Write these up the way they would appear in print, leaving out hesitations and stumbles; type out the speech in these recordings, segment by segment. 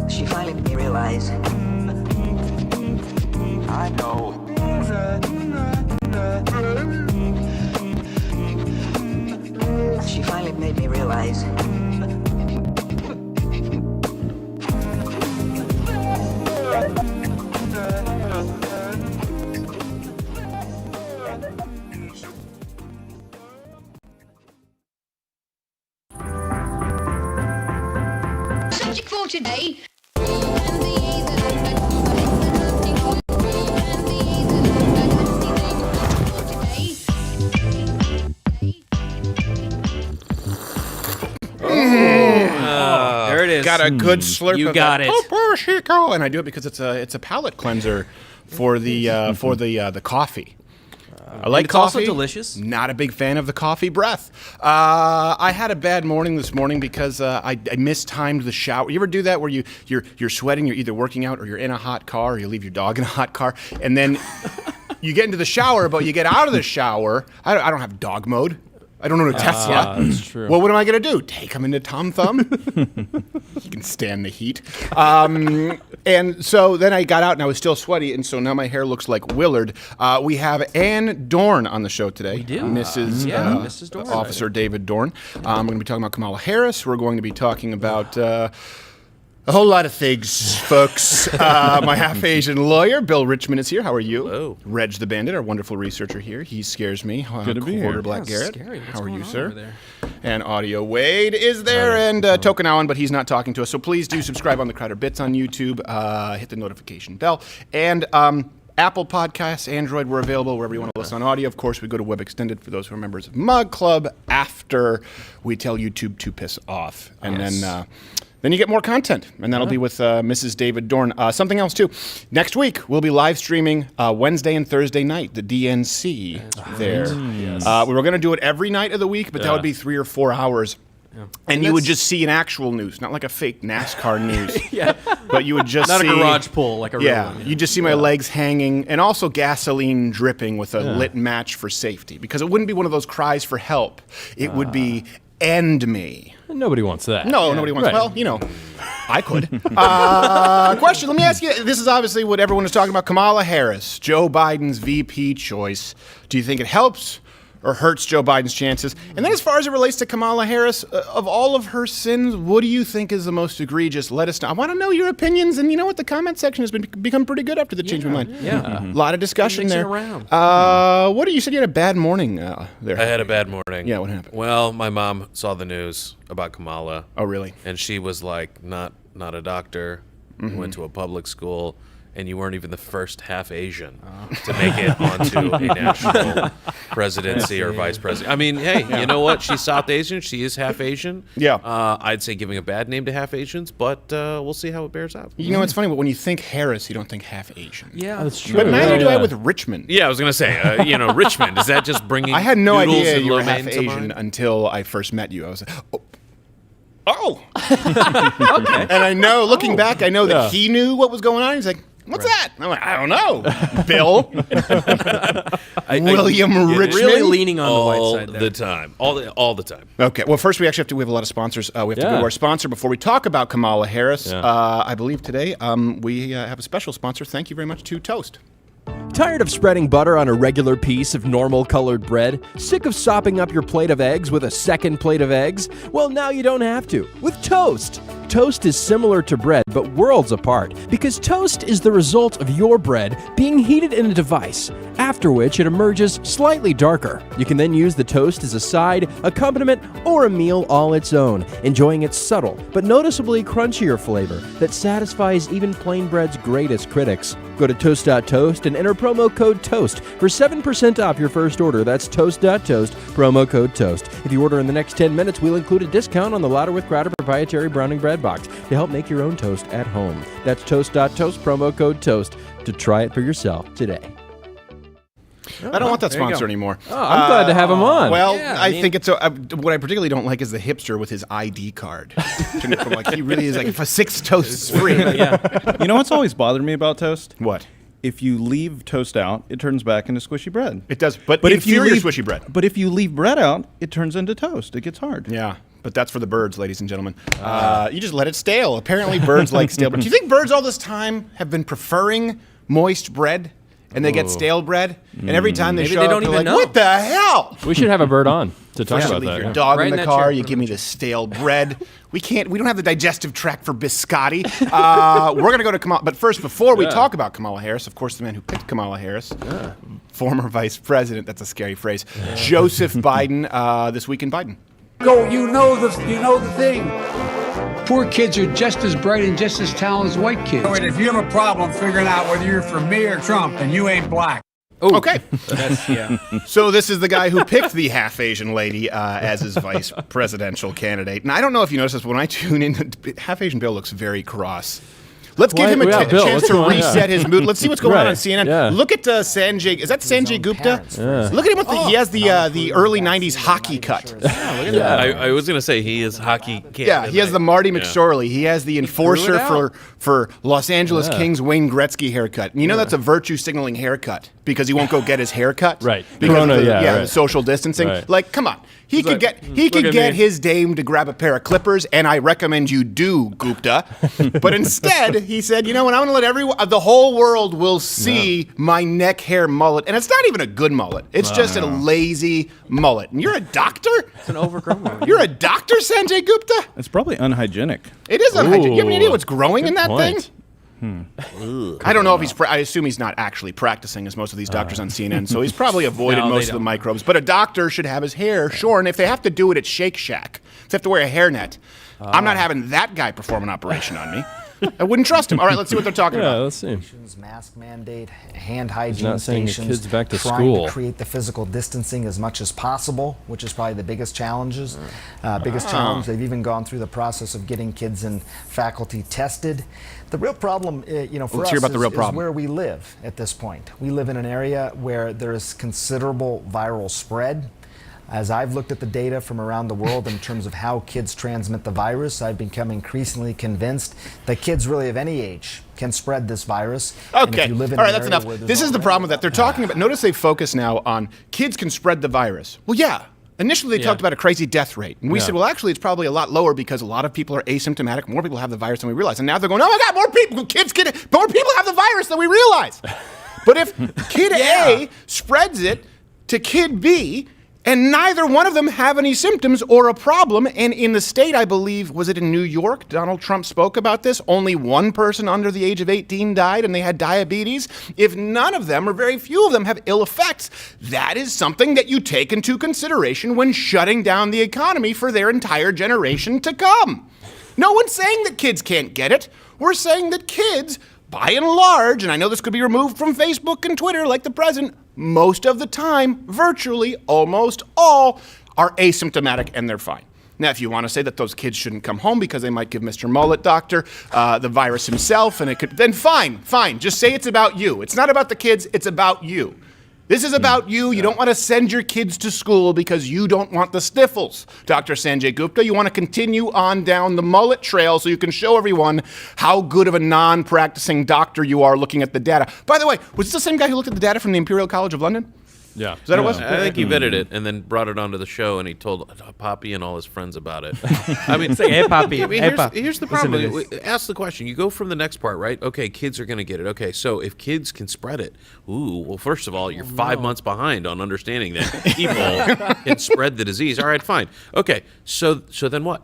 She finally made me realize. I know. She finally made me realize. Subject for today. There it is. Got a good slurp. You of got that. it. Oh, Chico. And I do it because it's a palate cleanser for the coffee. I like it's coffee. also delicious. Not a big fan of the coffee breath. I had a bad morning this morning because I mistimed the shower. You ever do that where you're sweating, you're either working out or you're in a hot car or you leave your dog in a hot car, and then you get into the shower, but you get out of the shower. I don't have dog mode. I don't know to test yet. That's true. Well, what am I going to do? Take him into Tom Thumb? He can stand the heat. And so then I got out and I was still sweaty, and so now my hair looks like Willard. We have Ann Dorn on the show today. We do. Mrs. Dorn. Officer David Dorn. We're going to be talking about Kamala Harris. We're going to be talking about a whole lot of things, folks. My half-Asian lawyer, Bill Richmond, is here. How are you? Hello. Reg the Bandit, our wonderful researcher here. He scares me. Good to be here. Quarter Black That's Garrett. scary. What's How are going you, on sir? over there? And Audio Wade is there, and Token Allen, but he's not talking to us. So please do subscribe on the Crowder Bits on YouTube. Hit the notification bell. And Apple Podcasts, Android, we're available wherever you want to listen on audio. Of course, we go to Web Extended for those who are members of Mug Club after we tell YouTube to piss off. And then you get more content, and that'll be with Mrs. David Dorn. Something else, too. Next week, we'll be live streaming Wednesday and Thursday night, the DNC there. Yes. We were going to do it every night of the week, but that would be 3 or 4 hours. Yeah. And you would just see an actual news, not like a fake NASCAR news. Yeah. But you would just Not see... a garage pull, like a real Yeah, one. you just see my legs hanging, and also gasoline dripping with a lit match for safety. Because it wouldn't be one of those cries for help. It would be, end me. Nobody wants that. No, nobody wants. Right. Well, you know, I could. Question. Let me ask you. This is obviously what everyone is talking about. Kamala Harris, Joe Biden's VP choice. Do you think it helps or hurts Joe Biden's chances? And then, as far as it relates to Kamala Harris, of all of her sins, what do you think is the most egregious? Let us know. I want to know your opinions. And you know what? The comment section has become pretty good after the change of my mind. Yeah. A lot of discussion Mixing there. around. What do you said? You had a bad morning there. I had a bad morning. Yeah, what happened? Well, my mom saw the news about Kamala. Oh, really? And she was like, not a doctor. Mm-hmm. Went to a public school, and you weren't even the first half Asian to make it onto a national presidency or vice president. I mean, hey, you know what? She's South Asian. She is half Asian. Yeah. I'd say giving a bad name to half Asians, but we'll see how it bears out. You know, it's funny, but when you think Harris, you don't think half Asian. Yeah. That's true. But neither do I Yeah. with Richmond. Yeah, I was gonna say, Richmond. Is that just bringing? I had no noodles idea and you were lo half mein to Asian mind? until I first met you. I was like, oh. Okay. And I know, looking back, I know that he knew what was going on. He's like, What's that? I'm like, I don't know. Bill. William Richmond. Really leaning on the all white side there. the time. All the time. Okay. Well, first we have a lot of sponsors. We have to go to our sponsor before we talk about Kamala Harris. I believe today we have a special sponsor. Thank you very much to Toast. Tired of spreading butter on a regular piece of normal colored bread? Sick of sopping up your plate of eggs with a second plate of eggs? Well, now you don't have to with Toast. Toast is similar to bread, but worlds apart, because toast is the result of your bread being heated in a device, after which it emerges slightly darker. You can then use the toast as a side, accompaniment, or a meal all its own, enjoying its subtle but noticeably crunchier flavor that satisfies even plain bread's greatest critics. Go to toast.toast and enter promo code TOAST for 7% off your first order. That's toast.toast, promo code TOAST. If you order in the next 10 minutes, we'll include a discount on the Louder with Crowder proprietary browning bread box to help make your own toast at home. That's toast.toast, promo code TOAST to try it for yourself today. I don't want that sponsor anymore. Oh, I'm glad to have him on. Well, I think it's what I particularly don't like is the hipster with his ID card. Like he really is like for 6 toasts free. You know what's always bothered me about toast? What? If you leave toast out, it turns back into squishy bread. It does, but if you leave squishy bread. But if you leave bread out, it turns into toast. It gets hard. Yeah, but that's for the birds, ladies and gentlemen. You just let it stale. Apparently, birds like stale bread. Do you think birds all this time have been preferring moist bread? And they get stale bread, and every time they Maybe show they up, don't they're even like, know. "What the hell?" We should have a bird on to talk You about leave that. your dog Right in in the that car. chair, You put give him me the stale bread. We don't have the digestive tract for biscotti. We're gonna go to Kamala, but first, before we talk about Kamala Harris, of course, the man who picked Kamala Harris, former vice president. That's a scary phrase. Joseph Biden. This week in Biden. Go, you know the thing. Poor kids are just as bright and just as talented as white kids. Wait, if you have a problem figuring out whether you're for me or Trump, then you ain't black. Ooh. Okay. So this is the guy who picked the half-Asian lady as his vice presidential candidate. And I don't know if you noticed this, but when I tune in, half-Asian Bill looks very cross. Let's give him a Bill, chance what's to going on? reset his mood. Let's see what's going on Right. CNN. Yeah. Look at Sanjay. Is that Sanjay Gupta? Look at him with he has the early '90s hockey cut. I was gonna say he is hockey. Yeah, he has the Marty McSorley. He has the enforcer for Los Angeles Kings Wayne Gretzky haircut. And you know that's a virtue signaling haircut because he won't go get his haircut. Right. Because Corona, of the, right. the social distancing. Right. Like, come on. He could get his dame to grab a pair of clippers, and I recommend you do, Gupta. But instead, he said, you know what, I'm going to let the whole world will see my neck hair mullet. And it's not even a good mullet. It's just a lazy mullet. And you're a doctor? It's an overgrown one. You're a doctor, Sanjay Gupta? It's probably unhygienic. It is unhygienic. You have any idea what's growing in that point. thing? I don't know if he's. I assume he's not actually practicing, as most of these doctors on CNN. So he's probably avoided No, they most of the don't. microbes. But a doctor should have his hair shorn. If they have to do it at Shake Shack, they have to wear a hairnet. I'm not having that guy perform an operation on me. I wouldn't trust him. All right, let's see what they're talking Yeah, about. let's see. Mask mandate, hand hygiene not sending your stations, kids back to trying school. to create the physical distancing as much as possible, which is probably the biggest challenge. They've even gone through the process of getting kids and faculty tested. The real problem, for Let's us hear about the real is problem. where we live at this point. We live in an area where there is considerable viral spread. As I've looked at the data from around the world in terms of how kids transmit the virus, I've become increasingly convinced that kids really of any age can spread this virus. And Okay. if you live in All an right, that's area enough. where there's This is the already- problem with that. They're talking about. Notice they focus now on kids can spread the virus. Well, yeah. Initially, they talked about a crazy death rate. And we said, well, actually, it's probably a lot lower because a lot of people are asymptomatic. More people have the virus than we realize. And now they're going, oh, my God, more people have the virus than we realize. But if kid A spreads it to kid B, and neither one of them have any symptoms or a problem. And in the state, I believe, was it in New York? Donald Trump spoke about this. Only one person under the age of 18 died and they had diabetes. If none of them or very few of them have ill effects, that is something that you take into consideration when shutting down the economy for their entire generation to come. No one's saying that kids can't get it. We're saying that kids, by and large, and I know this could be removed from Facebook and Twitter like the president, most of the time, virtually almost all, are asymptomatic and they're fine. Now, if you want to say that those kids shouldn't come home because they might give Mr. Mullet Doctor the virus himself, and it could, then fine. Just say it's about you. It's not about the kids, it's about you. This is about you. You don't want to send your kids to school because you don't want the sniffles. Dr. Sanjay Gupta, you want to continue on down the mullet trail so you can show everyone how good of a non-practicing doctor you are looking at the data. By the way, was this the same guy who looked at the data from the Imperial College of London? Yeah. Is that what it was? I think he vetted it and then brought it onto the show, and he told Poppy and all his friends about it. I mean, Hey, Poppy. I mean, Hey, Poppy. here's the Listen to problem. this. Ask the question. You go from the next part, right? Okay, kids are going to get it. Okay, so if kids can spread it, well, first of all, you're 5 months behind on understanding that people can spread the disease. All right, fine. Okay, so then what?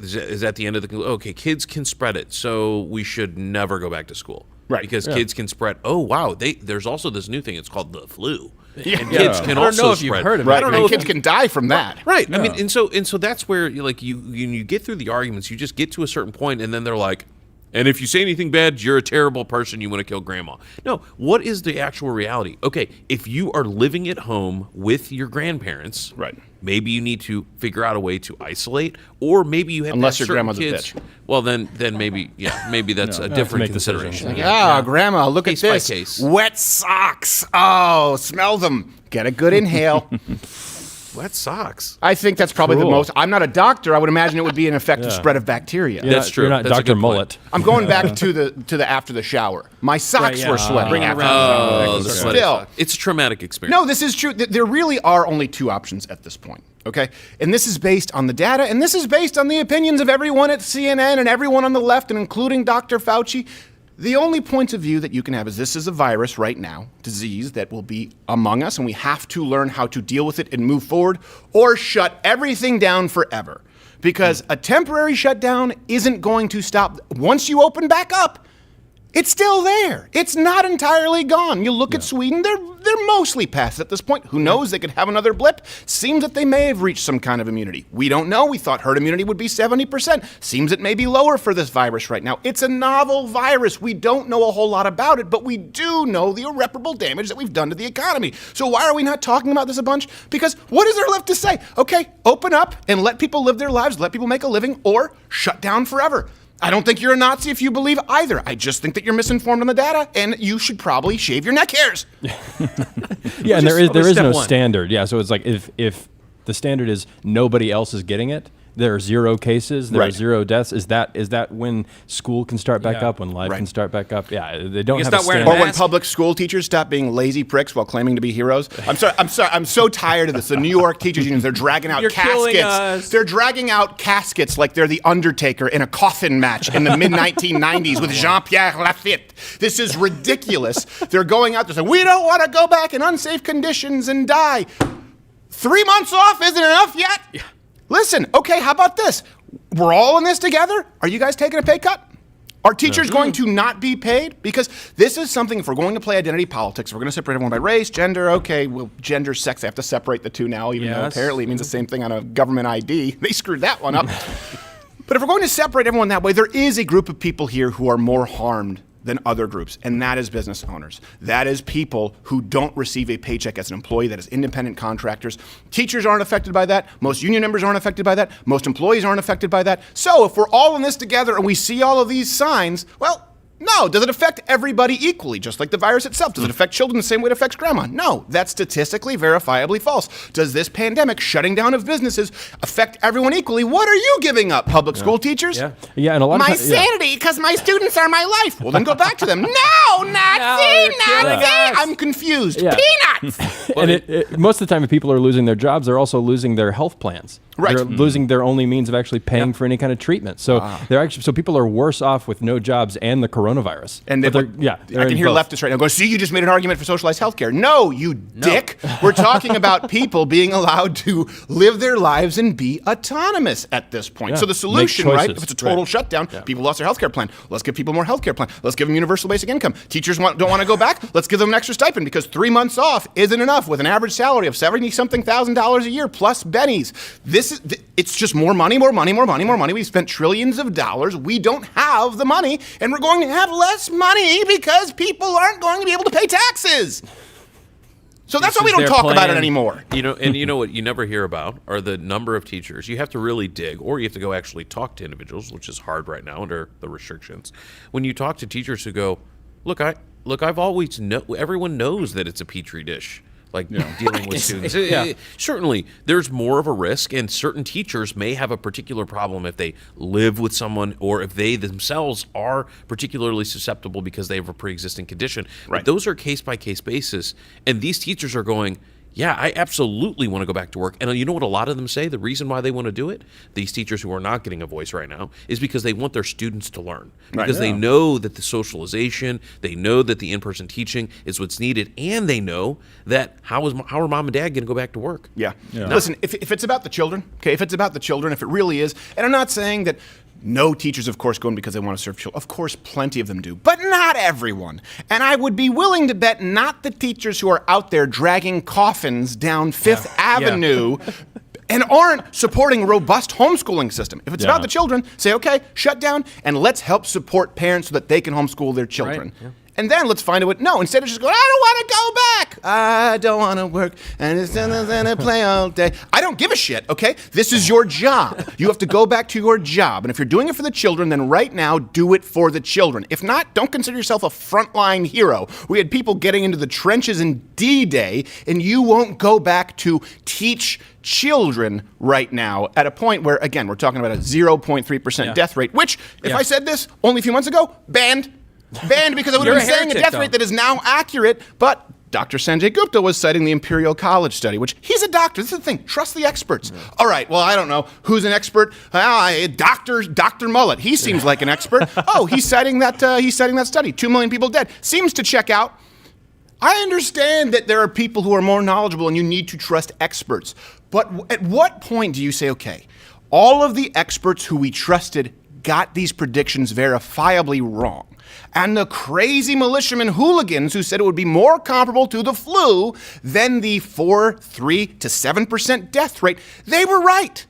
Is that the end of the? Okay, kids can spread it, so we should never go back to school, right? Because kids can spread. Oh wow, there's also this new thing. It's called the flu. Yeah. And kids can I don't also know if spread. you've heard of Right. it. I don't know if kids can die from that. Right. I mean, and so that's where you get through the arguments. You just get to a certain point, and then they're like, and if you say anything bad, you're a terrible person. You want to kill grandma. No. What is the actual reality? Okay, if you are living at home with your grandparents, Right. Maybe you need to figure out a way to isolate, or maybe you have Unless to have your certain grandma's a kids. bitch. Well, then maybe that's a different make decisions. consideration. Grandma, look Case at by this. case. Wet socks. Oh, smell them. Get a good inhale. Wet socks. I think that's probably the Cruel. most. I'm not a doctor. I would imagine it would be an effective spread of bacteria. You're That's not- true. You're not That's a Dr. good point. Mullet. I'm going back to the after the shower. My socks were sweating. Bring it after around. the shower. Oh, the sweaty Still. sock. It's a traumatic experience. No, this is true. There really are only two options at this point, okay? And this is based on the data, and this is based on the opinions of everyone at CNN and everyone on the left, and including Dr. Fauci. The only point of view that you can have is this is a virus right now, disease that will be among us, and we have to learn how to deal with it and move forward, or shut everything down forever. Because a temporary shutdown isn't going to stop. Once you open back up, it's still there. It's not entirely gone. You look at Sweden, they're mostly past it at this point. Who knows? They could have another blip. Seems that they may have reached some kind of immunity. We don't know. We thought herd immunity would be 70%. Seems it may be lower for this virus right now. It's a novel virus. We don't know a whole lot about it, but we do know the irreparable damage that we've done to the economy. So why are we not talking about this a bunch? Because what is there left to say? Okay, open up and let people live their lives, let people make a living, or shut down forever. I don't think you're a Nazi if you believe either. I just think that you're misinformed on the data, and you should probably shave your neck hairs. Yeah, and there is step no one. standard. Yeah, so it's like if the standard is nobody else is getting it, there are 0 cases, there are Right. 0 deaths. Is that when school can start back Yeah. up, when life Right. can start back up? Yeah, they don't You have can a stop wearing standard. Or when Mask. public school teachers stop being lazy pricks while claiming to be heroes. I'm sorry. I'm so tired of this. The New York teachers unions, they're dragging out You're killing caskets. us. They're dragging out caskets like they're the Undertaker in a coffin match in the mid-1990s with Jean-Pierre Lafitte. This is ridiculous. They're going out there saying, we don't want to go back in unsafe conditions and die. 3 months off isn't enough yet? Yeah. Listen, okay, how about this? We're all in this together. Are you guys taking a pay cut? Are teachers going to not be paid? Because this is something, if we're going to play identity politics, if we're going to separate everyone by race, gender, okay, well, gender, sex, they have to separate the two now, even though Yes. apparently it means the same thing on a government ID. They screwed that one up. But if we're going to separate everyone that way, there is a group of people here who are more harmed than other groups, and that is business owners. That is people who don't receive a paycheck as an employee, that is independent contractors. Teachers aren't affected by that. Most union members aren't affected by that. Most employees aren't affected by that. So if we're all in this together and we see all of these signs, well, no. Does it affect everybody equally, just like the virus itself? Does it affect children the same way it affects grandma? No. That's statistically verifiably false. Does this pandemic, shutting down of businesses, affect everyone equally? What are you giving up, public school teachers? Yeah. Yeah, and a lot of My times, yeah. sanity, because my students are my life. Well, then go back to them. No, Nazi, you're killing Nazi. us. I'm confused. Yeah. Peanuts. And most of the time, if people are losing their jobs, they're also losing their health plans. Right. They're losing their only means of actually paying for any kind of treatment. So so people are worse off with no jobs and the coronavirus. And But they, they're I can in hear both. leftists right now go, see, you just made an argument for socialized healthcare. No, you dick. We're talking about people being allowed to live their lives and be autonomous at this point. Yeah. So the solution, Make right, choices. if it's a total Right. shutdown, people lost their healthcare plan. Let's give people more healthcare plan. Let's give them universal basic income. Teachers don't want to go back. Let's give them an extra stipend because 3 months off isn't enough with an average salary of $70-something thousand a year plus bennies. It's just more money, more money, more money, more money. We've spent trillions of dollars. We don't have the money, and we're going to have less money because people aren't going to be able to pay taxes. So that's This why we is don't their talk about it plan. anymore. And you know what you never hear about are the number of teachers. You have to really dig, or you have to go actually talk to individuals, which is hard right now under the restrictions. When you talk to teachers who go, look, Look, I've always everyone knows that it's a petri dish. Like dealing with students. Certainly, there's more of a risk, and certain teachers may have a particular problem if they live with someone or if they themselves are particularly susceptible because they have a pre-existing condition. Right. But those are case-by-case basis, and these teachers are going, yeah, I absolutely want to go back to work. And you know what a lot of them say? The reason why they want to do it, these teachers who are not getting a voice right now, is because they want their students to learn. Because they know that the socialization, they know that the in-person teaching is what's needed, and they know that how are mom and dad going to go back to work? Yeah. Listen, if it's about the children, okay, if it really is, and I'm not saying that no teachers, of course, go in because they want to serve children. Of course, plenty of them do, but not everyone. And I would be willing to bet not the teachers who are out there dragging coffins down Fifth Avenue and aren't supporting a robust homeschooling system. If it's about the children, say, okay, shut down, and let's help support parents so that they can homeschool their children. Right. And then let's find out no, instead of just going, I don't want to go back. I don't want to work. And it's gonna play all day. I don't give a shit, okay? This is your job. You have to go back to your job. And if you're doing it for the children, then right now, do it for the children. If not, don't consider yourself a frontline hero. We had people getting into the trenches in D-Day, and you won't go back to teach children right now at a point where, again, we're talking about a 0.3% death rate, which, if I said this only a few months ago, banned because I would have been saying a death rate that is now accurate, but Dr. Sanjay Gupta was citing the Imperial College study, which he's a doctor. This is the thing. Trust the experts. All right, well, I don't know. Who's an expert? Dr. Mullet. He seems like an expert. Oh, he's citing that study. 2 million people dead. Seems to check out. I understand that there are people who are more knowledgeable and you need to trust experts. But at what point do you say, okay, all of the experts who we trusted got these predictions verifiably wrong? And the crazy militiamen hooligans who said it would be more comparable to the flu than the 3 to 7% death rate, they were right.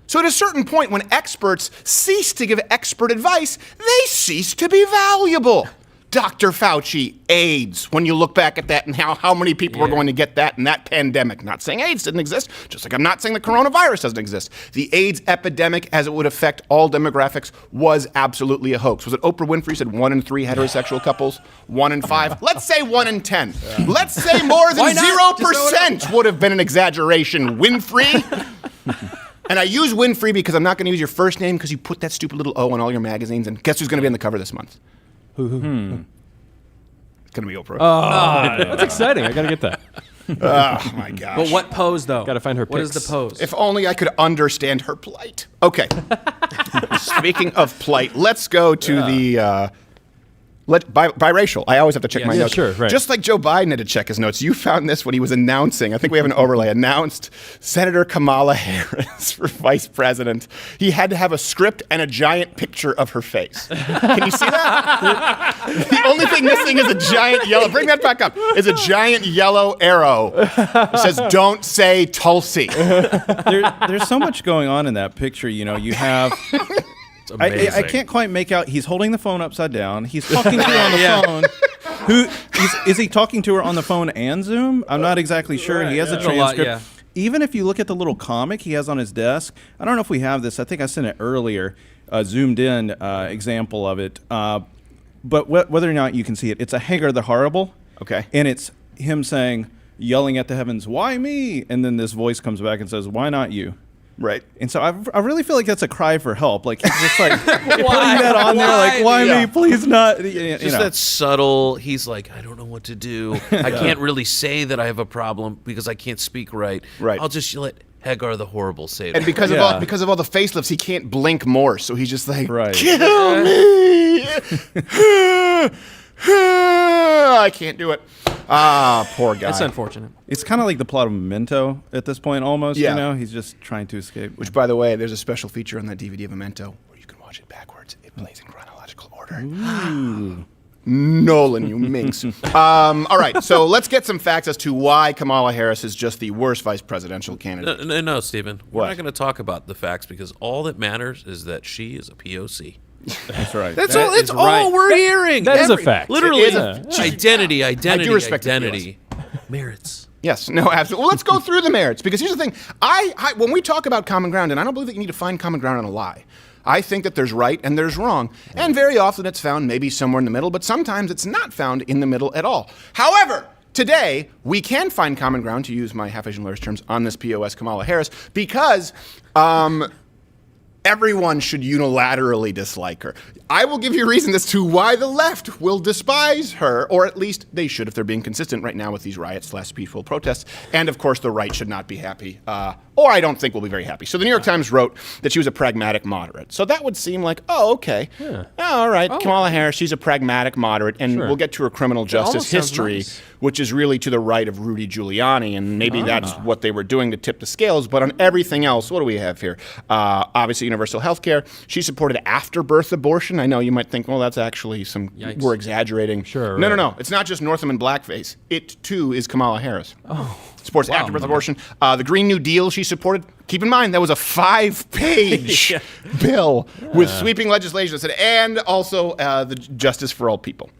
So at a certain point, when experts cease to give expert advice, they cease to be valuable. Dr. Fauci, AIDS, when you look back at that and how many people were going to get that in that pandemic. Not saying AIDS didn't exist, just like I'm not saying the coronavirus doesn't exist. The AIDS epidemic, as it would affect all demographics, was absolutely a hoax. Was it Oprah Winfrey said 1 in 3 heterosexual couples? 1 in 5? Let's say 1 in 10. Let's say more than 0% would have been an exaggeration. Winfrey? And I use Winfrey because I'm not going to use your first name because you put that stupid little O on all your magazines. And guess who's going to be on the cover this month? It's going to be Oprah. That's exciting. I got to get that. Oh, my gosh. But what pose, though? Got to find her What is pics. the pose? If only I could understand her plight. Okay. Speaking of plight, let's go to the biracial. I always have to check my notes. Sure, right. Just like Joe Biden had to check his notes, you found this when he was announcing, I think we have an overlay, announced Senator Kamala Harris for vice president. He had to have a script and a giant picture of her face. Can you see that? The only thing missing is a giant yellow, bring that back up, is a giant yellow arrow. It says, don't say Tulsi. There's so much going on in that picture. You know, you have... I can't quite make out. He's holding the phone upside down. He's talking to her on the phone. Is he talking to her on the phone and Zoom? I'm not exactly sure. He has a transcript. Even if you look at the little comic he has on his desk, I don't know if we have this. I think I sent it earlier, a zoomed in example of it. But whether or not you can see it, it's a Hagar the Horrible. Okay. And it's him saying, yelling at the heavens, "Why me?" And then this voice comes back and says, "Why not you?" Right. And so I really feel like that's a cry for help. Like, he's just like putting that on there, like, why me? Please not. Just that subtle, he's like, I don't know what to do. I can't really say that I have a problem because I can't speak right. Right. I'll just let Hagar the Horrible say it. And because of all the facelifts, he can't blink more. So he's just like, Right. kill me. I can't do it. Ah, poor guy. That's unfortunate. It's kind of like the plot of Memento at this point, almost. Yeah. You know, he's just trying to escape. Which, by the way, there's a special feature on that DVD of Memento where you can watch it backwards. It plays in chronological order. Nolan, you minx. All right, so let's get some facts as to why Kamala Harris is just the worst vice presidential candidate. No, Stephen. We're What? not going to talk about the facts because all that matters is that she is a POC. That's right. That's all we're hearing. That is a fact. Literally, It is a- identity, I do respect the identity, merits. Yes, no, absolutely. Well, let's go through the merits because here's the thing. When we talk about common ground, and I don't believe that you need to find common ground on a lie. I think that there's right and there's wrong. And very often it's found maybe somewhere in the middle, but sometimes it's not found in the middle at all. However, today, we can find common ground, to use my half-Asian lawyer's terms, on this POS Kamala Harris, because everyone should unilaterally dislike her. I will give you a reason as to why the left will despise her, or at least they should if they're being consistent right now with these riots/peaceful protests. And of course, the right should not be happy, or I don't think will be very happy. So the New York Times wrote that she was a pragmatic moderate. So that would seem like, oh, okay. Yeah. Oh, all right, Kamala Harris, she's a pragmatic moderate, and we'll get to her criminal justice history, which is really to the right of Rudy Giuliani, and maybe that's what they were doing to tip the scales. But on everything else, what do we have here? Obviously, universal health care. She supported after-birth abortion. I know you might think, well, that's actually some, we're exaggerating. Sure. No. It's not just Northam blackface. It, too, is Kamala Harris. Supports after-birth abortion. The Green New Deal she supported. Keep in mind, that was a 5-page bill with sweeping legislation that said, and also the Justice for All People.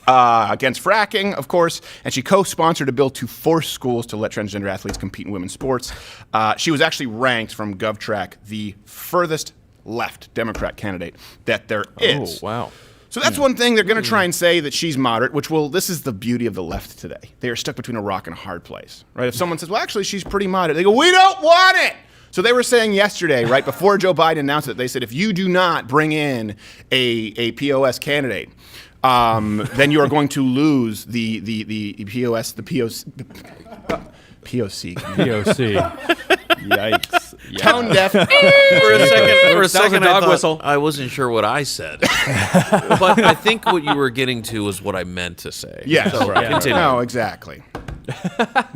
Against fracking, of course, and she co-sponsored a bill to force schools to let transgender athletes compete in women's sports. She was actually ranked from GovTrack the furthest left Democrat candidate that there is. Oh, wow. So that's one thing. They're going to try and say that she's moderate, which this is the beauty of the left today. They are stuck between a rock and a hard place, right? If someone says, well, actually, she's pretty moderate, they go, we don't want it. So they were saying yesterday, right, before Joe Biden announced it, they said, if you do not bring in a POS candidate, then you are going to lose the POC. Yikes. Tone deaf. For a second, dog I whistle. I wasn't sure what I said, but I think what you were getting to was what I meant to say. Yes. So, continue. No, exactly.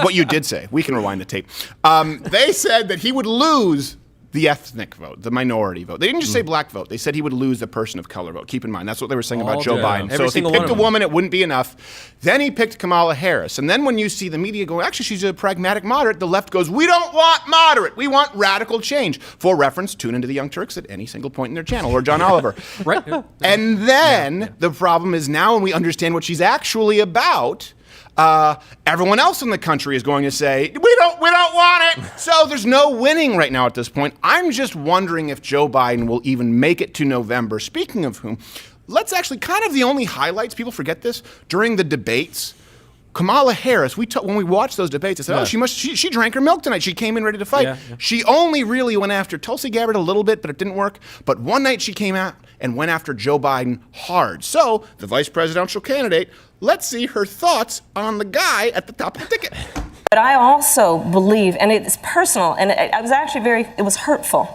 What you did say. We can rewind the tape. They said that he would lose the ethnic vote, the minority vote. They didn't just say black vote. They said he would lose the person of color vote. Keep in mind, that's what they were saying about Joe Biden. So if he picked a woman, it wouldn't be enough. Then he picked Kamala Harris. And then when you see the media go, actually, she's a pragmatic moderate, the left goes, we don't want moderate. We want radical change. For reference, tune into the Young Turks at any single point in their channel, or John Oliver. Right. And then the problem is now when we understand what she's actually about, everyone else in the country is going to say, we don't want it. So there's no winning right now at this point. I'm just wondering if Joe Biden will even make it to November. Speaking of whom, let's actually kind of the only highlights, people forget this, during the debates, Kamala Harris, when we watched those debates, I said, she drank her milk tonight. She came in ready to fight. She only really went after Tulsi Gabbard a little bit, but it didn't work. But one night she came out and went after Joe Biden hard. So the vice presidential candidate, let's see her thoughts on the guy at the top of the ticket. But I also believe, and it's personal, and I was actually it was hurtful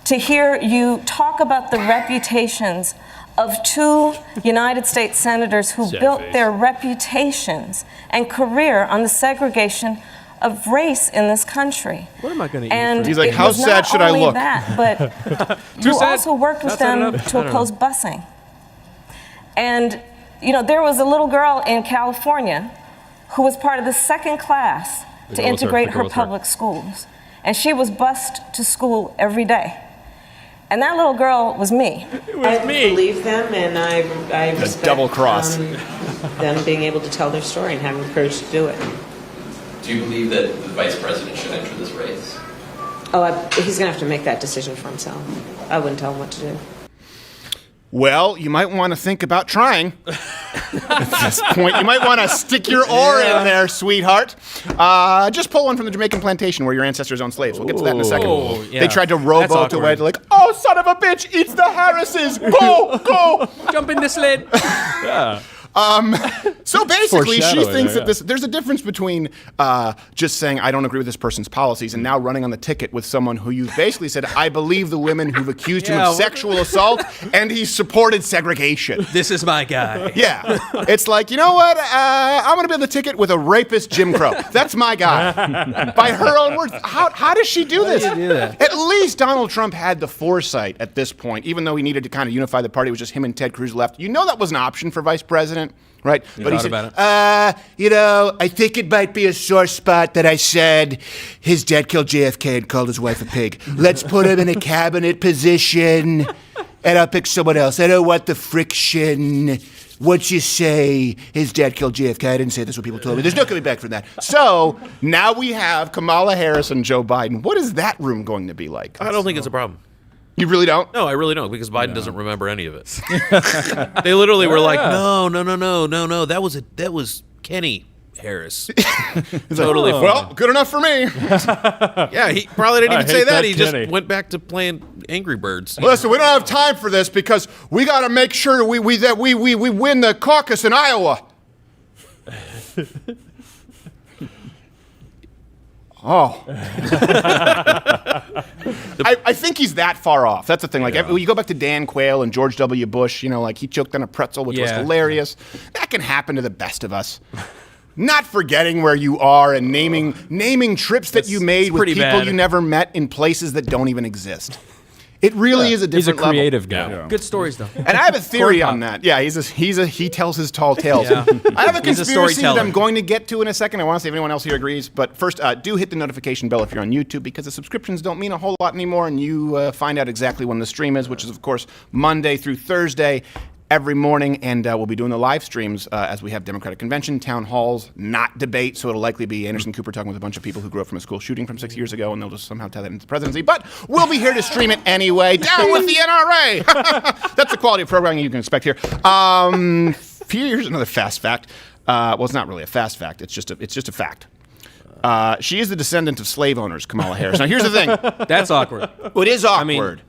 to hear you talk about the reputations of 2 United States senators who built their reputations and career on the segregation of race in this country. What am I going to eat? And he's like, how sad should I look? That, but you also worked with them to oppose busing. And, there was a little girl in California who was part of the second class to integrate her public schools. And she was bused to school every day. And that little girl was me. I believe them, and I respect double cross. them being able to tell their story and having the courage to do it. Do you believe that the vice president should enter this race? He's going to have to make that decision for himself. I wouldn't tell him what to do. Well, you might want to think about trying. At this point, you might want to stick your oar in there, sweetheart. Just pull one from the Jamaican plantation where your ancestors owned slaves. We'll get to that in a second. They tried to rowboat away. They're like, oh, son of a bitch, it's the Harrises. Go. Jump in the sled. So basically, she thinks that there's a difference between just saying, I don't agree with this person's policies, and now running on the ticket with someone who you basically said, I believe the women who've accused him of sexual assault, and he supported segregation. This is my guy. Yeah. It's like, you know what? I'm going to be on the ticket with a rapist Jim Crow. That's my guy. By her own words. How does she do this? At least Donald Trump had the foresight at this point, even though he needed to kind of unify the party. It was just him and Ted Cruz left. You know that was an option for vice president. Right? But he said, I think it might be a sore spot that I said his dad killed JFK and called his wife a pig. Let's put him in a cabinet position, and I'll pick someone else. I don't want the friction. Once you say his dad killed JFK, I didn't say this, what people told me. There's no coming back from that. So now we have Kamala Harris and Joe Biden. What is that room going to be like? I don't think it's a problem. You really don't? No, I really don't, because Biden doesn't remember any of it. They literally were like, no. That was Kenny Harris. Totally. Well, good enough for me. Yeah, he probably didn't even say that. He just went back to playing Angry Birds. Listen, we don't have time for this because we got to make sure we win the caucus in Iowa. Oh. I think he's that far off. That's the thing. Like, you go back to Dan Quayle and George W. Bush, like he choked on a pretzel, which was hilarious. That can happen to the best of us. Not forgetting where you are and naming trips that you made with people you never met in places that don't even exist. It really is a different level. He's a creative guy. Yeah. Good stories, though. And I have a theory on that. Yeah, he tells his tall tales. Yeah. I have a conspiracy that I'm going to get to in a second. I want to see if anyone else here agrees. But first, do hit the notification bell if you're on YouTube, because the subscriptions don't mean a whole lot anymore, and you find out exactly when the stream is, which is, of course, Monday through Thursday. Every morning, and we'll be doing the live streams as we have Democratic convention, town halls, not debate, so it'll likely be Anderson Cooper talking with a bunch of people who grew up from a school shooting from 6 years ago, and they'll just somehow tie that into the presidency. But we'll be here to stream it anyway. Down with the NRA! That's the quality of programming you can expect here. Here's another fast fact. Well, it's not really a fast fact. It's just a fact. She is the descendant of slave owners, Kamala Harris. Now, here's the thing. That's awkward. Well, it is awkward.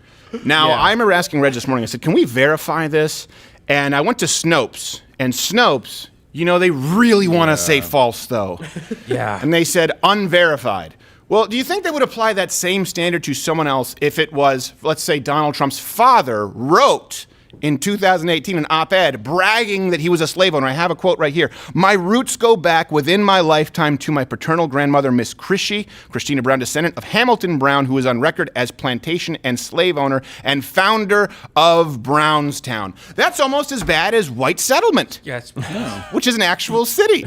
Now, I remember asking Reg this morning, I said, can we verify this? And I went to Snopes, and Snopes, they really want to say false, though. Yeah. And they said unverified. Well, do you think they would apply that same standard to someone else if it was, let's say, Donald Trump's father wrote in 2018 an op-ed bragging that he was a slave owner? I have a quote right here. "My roots go back within my lifetime to my paternal grandmother, Miss Christina Brown, descendant of Hamilton Brown, who is on record as plantation and slave owner and founder of Brownstown." That's almost as bad as white settlement. Yes. Which is an actual city.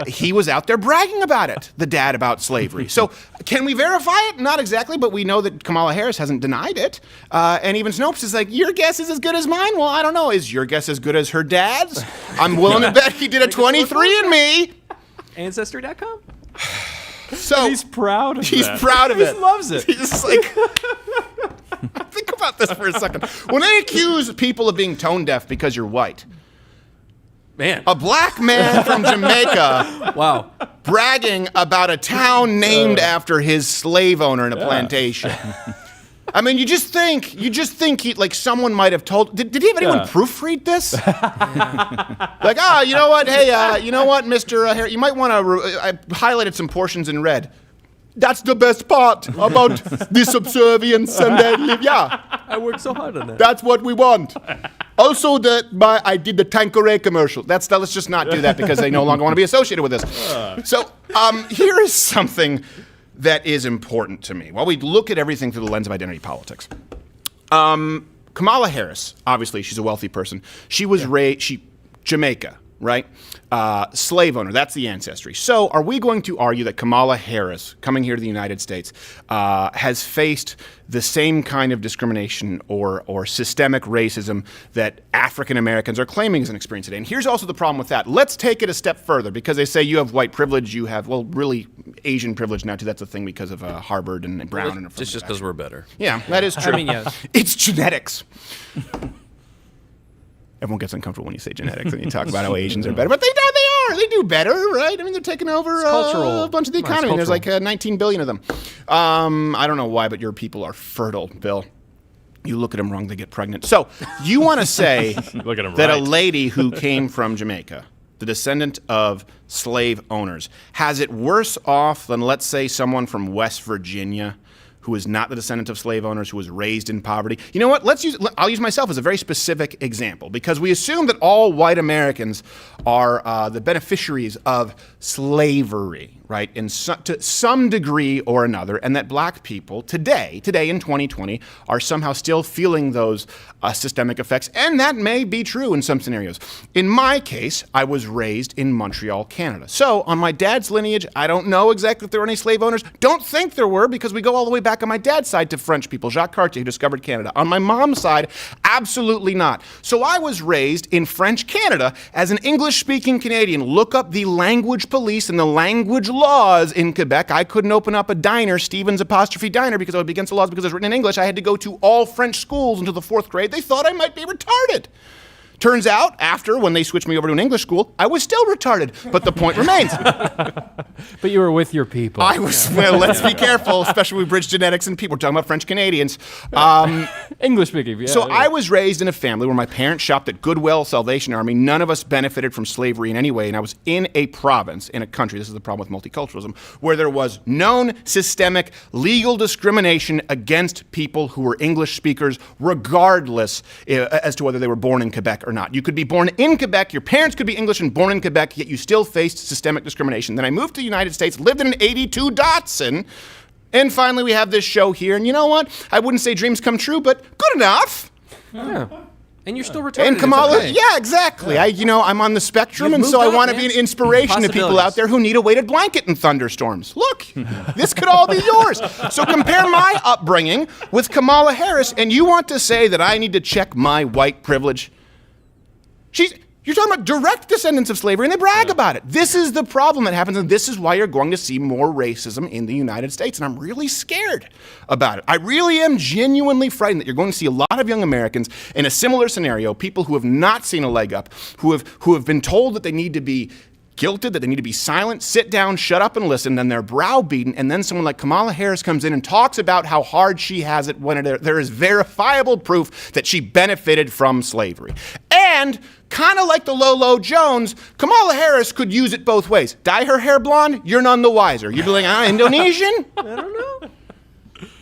He was out there bragging about it, the dad about slavery. So can we verify it? Not exactly, but we know that Kamala Harris hasn't denied it. And even Snopes is like, your guess is as good as mine? Well, I don't know. Is your guess as good as her dad's? I'm willing to bet he did a 23andMe. Ancestry.com? So he's proud of He's that. proud of He it. loves it. He's like, think about this for a second. When they accuse people of being tone deaf because you're white, man, a black man from Jamaica, wow, bragging about a town named after his slave owner in a plantation. I mean, you just think he, like, someone might have told. Did he have anyone proofread this? Like, you know what? Hey, you know what, Mr. Harris, you might want to. I highlighted some portions in red. That's the best part about the subservience and I worked so hard on that. That's what we want. Also, I did the Tanqueray commercial. Let's just not do that because they no longer want to be associated with this. So here is something that is important to me while we look at everything through the lens of identity politics. Kamala Harris, obviously, she's a wealthy person. She was raised, Jamaica, right? Slave owner, that's the ancestry. So are we going to argue that Kamala Harris, coming here to the United States, has faced the same kind of discrimination or systemic racism that African Americans are claiming is an experience today? And here's also the problem with that. Let's take it a step further, because they say you have white privilege, you have, well, really Asian privilege now, too. That's a thing because of Harvard and Brown. And just because we're better. Yeah, that is true. I mean, yes. It's genetics. Everyone gets uncomfortable when you say genetics and you talk about how Asians are better, but they are. They do better, right? I mean, they're taking over a bunch of the economy. And there's like 19 billion of them. I don't know why, but your people are fertile, Bill. You look at them wrong, they get pregnant. So you want to say that a lady who came from Jamaica, the descendant of slave owners, has it worse off than, let's say, someone from West Virginia who is not the descendant of slave owners, who was raised in poverty? You know what? I'll use myself as a very specific example, because we assume that all white Americans are the beneficiaries of slavery, right, to some degree or another, and that black people today in 2020, are somehow still feeling those systemic effects, and that may be true in some scenarios. In my case, I was raised in Montreal, Canada. So on my dad's lineage, I don't know exactly if there were any slave owners. Don't think there were, because we go all the way back on my dad's side to French people, Jacques Cartier, who discovered Canada. On my mom's side, absolutely not. So I was raised in French Canada as an English-speaking Canadian. Look up the language police and the language laws in Quebec. I couldn't open up a diner, Stevens apostrophe diner, because I would be against the laws because it was written in English. I had to go to all French schools until the 4th grade. They thought I might be retarded. Turns out, when they switched me over to an English school, I was still retarded. But the point remains. But you were with your people. I was, well, let's be careful, especially with bridge genetics and people. We're talking about French Canadians. English speaking, yeah. So I was raised in a family where my parents shopped at Goodwill, Salvation Army. None of us benefited from slavery in any way. And I was in a province, in a country, this is the problem with multiculturalism, where there was known systemic legal discrimination against people who were English speakers, regardless as to whether they were born in Quebec or not. You could be born in Quebec, your parents could be English and born in Quebec, yet you still faced systemic discrimination. Then I moved to the United States, lived in an 82 Datsun, and finally we have this show here. And you know what? I wouldn't say dreams come true, but good enough. Yeah. And you're still retarded. And Kamala, okay. yeah, exactly. I'm on the spectrum, and so I want to be an inspiration to people out there who need a weighted blanket in thunderstorms. Look, this could all be yours. So compare my upbringing with Kamala Harris, and you want to say that I need to check my white privilege? You're talking about direct descendants of slavery, and they brag about it. This is the problem that happens, and this is why you're going to see more racism in the United States, and I'm really scared about it. I really am genuinely frightened that you're going to see a lot of young Americans in a similar scenario, people who have not seen a leg up, who have been told that they need to be guilted, that they need to be silent, sit down, shut up and listen, then they're browbeaten, and then someone like Kamala Harris comes in and talks about how hard she has it when there is verifiable proof that she benefited from slavery. And kind of like the Lolo Jones, Kamala Harris could use it both ways. Dye her hair blonde, you're none the wiser. You'd be like, Indonesian? I don't know.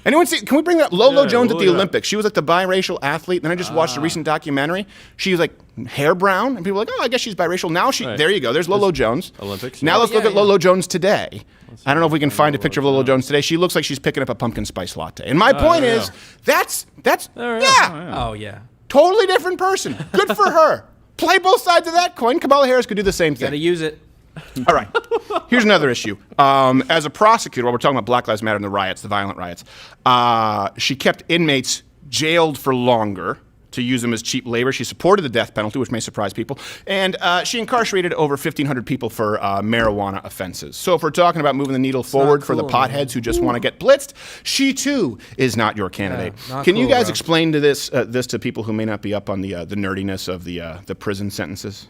Anyone see, can we bring that Lolo Jones at the Olympics? She was like the biracial athlete. Then I just watched a recent documentary. She was like hair brown, and people were like, oh, I guess she's biracial. Now there you go. There's Lolo Jones. Olympics. Now let's look at Lolo Jones today. I don't know if we can find a picture of Lolo Jones today. She looks like she's picking up a pumpkin spice latte. And my point is, that's Oh, yeah. totally different person. Good for her. Play both sides of that coin. Kamala Harris could do the same thing. Gotta use it. All right. Here's another issue. As a prosecutor, while we're talking about Black Lives Matter and the riots, the violent riots, she kept inmates jailed for longer to use them as cheap labor. She supported the death penalty, which may surprise people. And she incarcerated over 1,500 people for marijuana offenses. So if we're talking about moving the needle forward for the potheads who just want to get blitzed, she too is not your candidate. Can you guys explain to this to people who may not be up on the nerdiness of the prison sentences?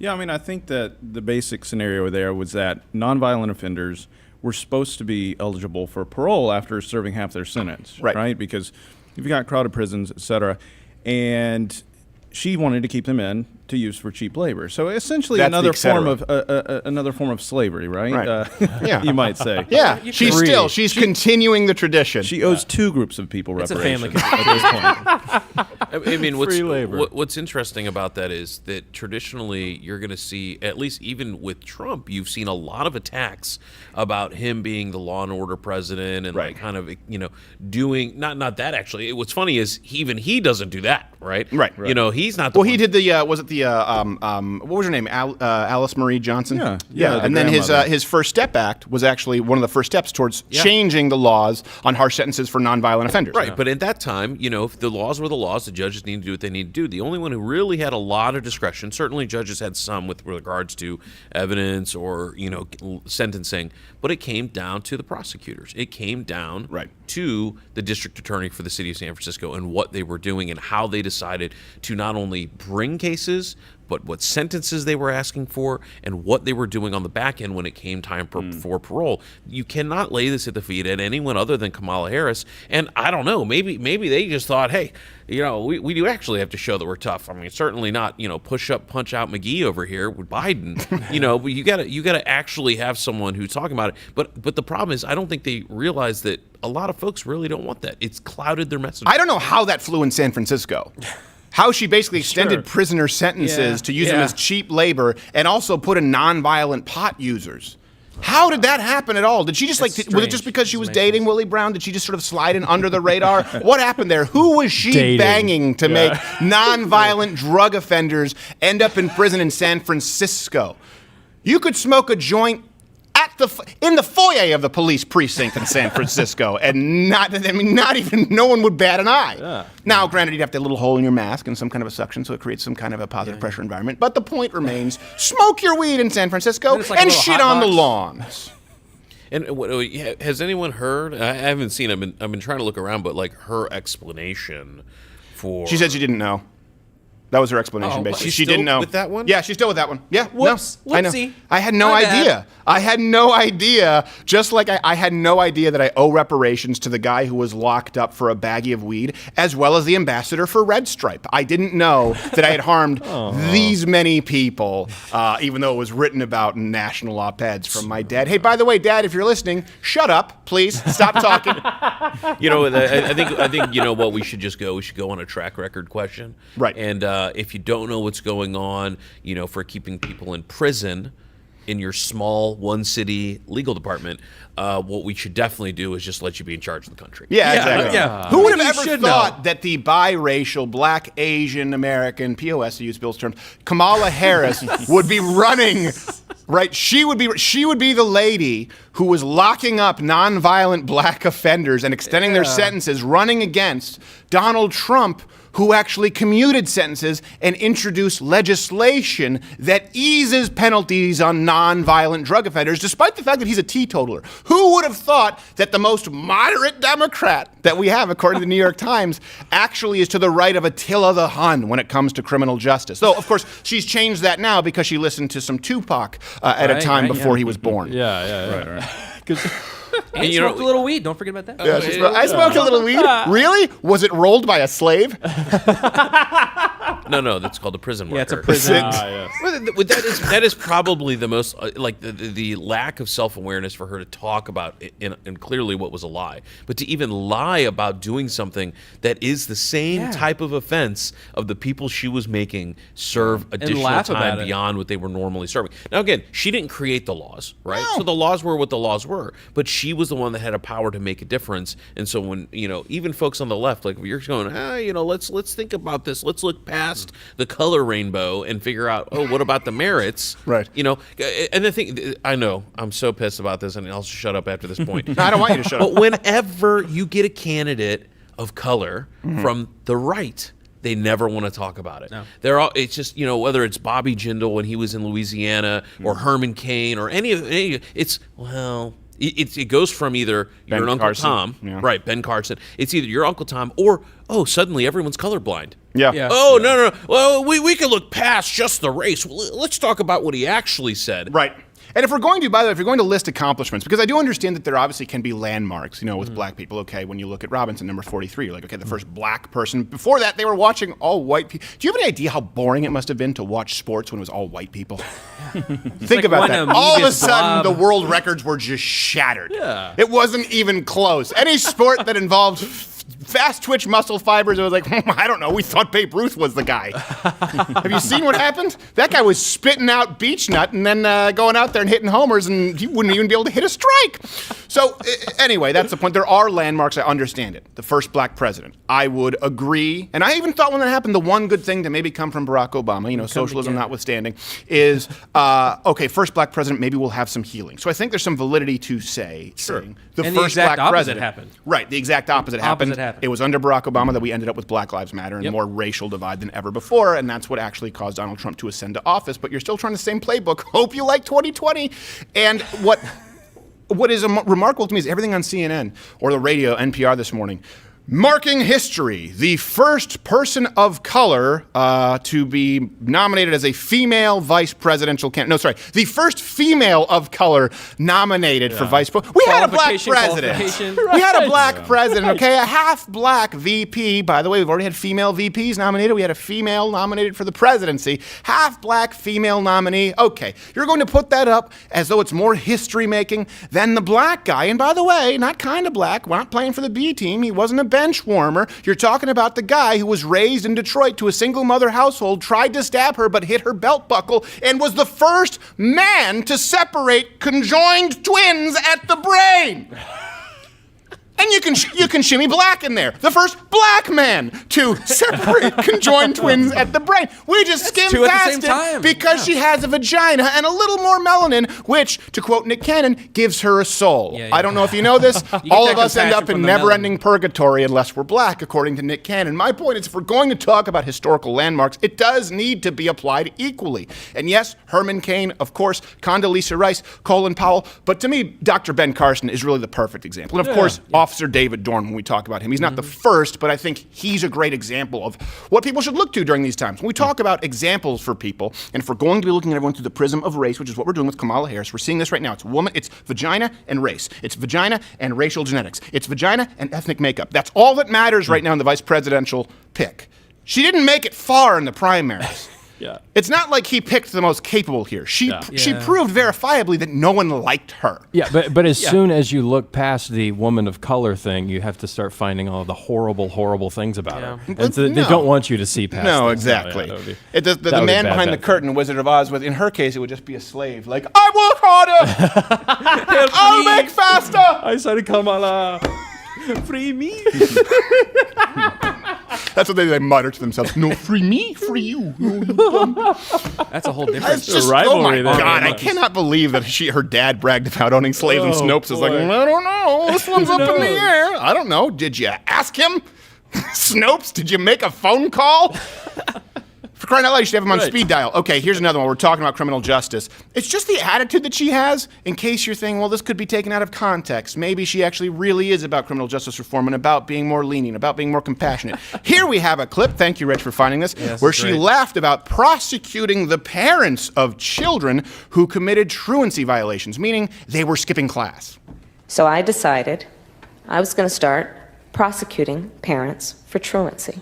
Yeah, I mean, I think that the basic scenario there was that nonviolent offenders were supposed to be eligible for parole after serving half their sentence, right? Because you've got crowded prisons, et cetera. And she wanted to keep them in to use for cheap labor. So essentially another form of slavery, right? Yeah. You might say. Yeah, she's continuing the tradition. She owes two groups of people reparations a family at this point. I mean, what's interesting about that is that traditionally you're going to see, at least even with Trump, you've seen a lot of attacks about him being the law and order president and like kind of, doing, not that actually. What's funny is even he doesn't do that, right? Right. He's not the one. He did was it the, what was her name? Alice Marie Johnson? Yeah. And then his First Step Act was actually one of the first steps towards changing the laws on harsh sentences for nonviolent offenders. Right, but at that time, if the laws were the laws, the judges needed to do what they needed to do. The only one who really had a lot of discretion, certainly judges had some with regards to evidence or, sentencing, but it came down to the prosecutors. It came down to the district attorney for the city of San Francisco and what they were doing and how they decided to not only bring cases, but what sentences they were asking for and what they were doing on the back end when it came time for parole. You cannot lay this at the feet of anyone other than Kamala Harris. And I don't know, maybe they just thought, hey, we do actually have to show that we're tough. I mean, certainly not, push up, punch out McGee over here with Biden. But you gotta actually have someone who's talking about it. But the problem is, I don't think they realize that a lot of folks really don't want that. It's clouded their message. I don't know how that flew in San Francisco. How she basically extended prisoner sentences to use them as cheap labor and also put in nonviolent pot users. How did that happen at all? Did she just was it just because she was dating Willie Brown? Did she just sort of slide in under the radar? What happened there? Who was she banging to make nonviolent drug offenders end up in prison in San Francisco? You could smoke a joint in the foyer of the police precinct in San Francisco, and no one would bat an eye. Yeah. Now, granted, you'd have to have a little hole in your mask and some kind of a suction, so it creates some kind of a positive pressure environment. But the point remains: smoke your weed in San Francisco and shit on the lawns. And has anyone heard? I haven't seen. I've been trying to look around, but like her explanation for. She said she didn't know. That was her explanation, basically. She didn't know. With that one? Yeah, she's still with that one. Yeah. Whoops. No, I know. Whoopsie. I had no idea. I had no idea. Just like I had no idea that I owe reparations to the guy who was locked up for a baggie of weed, as well as the ambassador for Red Stripe. I didn't know that I had harmed these many people, even though it was written about in national op-eds from my dad. Hey, by the way, Dad, if you're listening, shut up, please. Stop talking. I think you know what we should just go. We should go on a track record question. Right. And if you don't know what's going on, for keeping people in prison in your small one-city legal department, what we should definitely do is just let you be in charge of the country. Yeah, exactly. Yeah. Who would have ever thought that the biracial, black, Asian, American, POS, to use Bill's terms, Kamala Harris would be running, right? She would be the lady who was locking up nonviolent black offenders and extending their sentences, running against Donald Trump, who actually commuted sentences and introduced legislation that eases penalties on nonviolent drug offenders, despite the fact that he's a teetotaler. Who would have thought that the most moderate Democrat that we have, according to the New York Times, actually is to the right of Attila the Hun when it comes to criminal justice? Though, of course, she's changed that now because she listened to some Tupac at a time before he was born. Right. And you smoked a little weed. Don't forget about that. Yeah, I smoked a little weed. Really? Was it rolled by a slave? No, that's called a prison worker. Yeah, it's a prison. Well, that is probably the most the lack of self-awareness for her to talk about it and clearly what was a lie, but to even lie about doing something that is the same type of offense of the people she was making serve additional time beyond what they were normally serving. Now again, she didn't create the laws, right? No. So the laws were what the laws were, but she was the one that had a power to make a difference. And so when even folks on the left, like you're going, let's think about this. Let's look past the color rainbow and figure out, what about the merits? Right. And the thing, I know I'm so pissed about this, and I'll shut up after this point. No, I don't want you to shut up. But whenever you get a candidate of color from the right, they never want to talk about it. No. It's just, whether it's Bobby Jindal when he was in Louisiana or Herman Cain or any of it goes from either Ben you're an Uncle Carson. Tom, right, Ben Carson. It's either you're Uncle Tom or, suddenly everyone's colorblind. Yeah. No. Well, we can look past just the race. Let's talk about what he actually said. Right. And if we're going to list accomplishments, because I do understand that there obviously can be landmarks, with black people. Okay, when you look at Robinson, number 43, you're like, okay, the first black person. Before that, they were watching all white people. Do you have any idea how boring it must have been to watch sports when it was all white people? Think about that. All of a sudden, the world records were just shattered. Yeah. It wasn't even close. Any sport that involved fast twitch muscle fibers, it was like, I don't know, we thought Babe Ruth was the guy. Have you seen what happened? That guy was spitting out beech nut and then going out there and hitting homers, and he wouldn't even be able to hit a strike. So anyway, that's the point. There are landmarks. I understand it. The first black president. I would agree. And I even thought when that happened, the one good thing to maybe come from Barack Obama, socialism notwithstanding, is, first black president, maybe we'll have some healing. So I think there's some validity to saying the first exact black opposite president happened. Right, the exact opposite happened. It was under Barack Obama that we ended up with Black Lives Matter and more racial divide than ever before, and that's what actually caused Donald Trump to ascend to office. But you're still trying the same playbook. Hope you like 2020. And what is remarkable to me is everything on CNN or the radio, NPR this morning, marking history, the first person of color to be nominated as a female vice presidential candidate. No, sorry, the first female of color nominated for vice president. We had a black president. We had a black president, okay? A half-black VP. By the way, we've already had female VPs nominated. We had a female nominated for the presidency. Half-black female nominee. Okay, you're going to put that up as though it's more history-making than the black guy. And by the way, not kind of black. We're not playing for the B team. He wasn't a bench warmer. You're talking about the guy who was raised in Detroit to a single mother household, tried to stab her but hit her belt buckle, and was the first man to separate conjoined twins at the brain. And you can shimmy black in there. The first black man to separate conjoined twins at the brain. We just skimmed two at the past same it time. because she has a vagina and a little more melanin, which, to quote Nick Cannon, gives her a soul. Yeah. I don't know if you know this. get All that of us end compassion up in from the never-ending purgatory unless we're black, according to Nick Cannon. My point is, if we're going to talk about historical landmarks, it does need to be applied equally. And yes, Herman Cain, of course, Condoleezza Rice, Colin Powell, but to me, Dr. Ben Carson is really the perfect example. And of course, Officer David Dorn, when we talk about him, he's not the first, but I think he's a great example of what people should look to during these times. When we talk about examples for people, and if we're going to be looking at everyone through the prism of race, which is what we're doing with Kamala Harris, we're seeing this right now. It's woman, it's vagina and race. It's vagina and racial genetics. It's vagina and ethnic makeup. That's all that matters right now in the vice presidential pick. She didn't make it far in the primaries. Yeah. It's not like he picked the most capable here. She proved verifiably that no one liked her. Yeah, but as soon as you look past the woman of color thing, you have to start finding all the horrible things about her. And so they don't want you to see past No, that. exactly. So, yeah, the man behind the curtain, Wizard of Oz, in her case, it would just be a slave. Like, I work harder! I'll make faster! I said, Kamala, free me. That's what they mutter to themselves. No, free me, free you. No, you dumb. That's a whole different It's just, oh my God, I cannot believe that her dad bragged about owning slaves, and Snopes is like, I don't know, this one's up in the air. I don't know, did you ask him? Snopes, did you make a phone call? For crying out loud, you should have him on speed dial. Okay, here's another one. We're talking about criminal justice. It's just the attitude that she has, in case you're thinking, well, this could be taken out of context. Maybe she actually really is about criminal justice reform and about being more lenient, about being more compassionate. Here we have a clip, thank you, Rich, for finding this, where she laughed about prosecuting the parents of children who committed truancy violations, meaning they were skipping class. So I decided I was going to start prosecuting parents for truancy.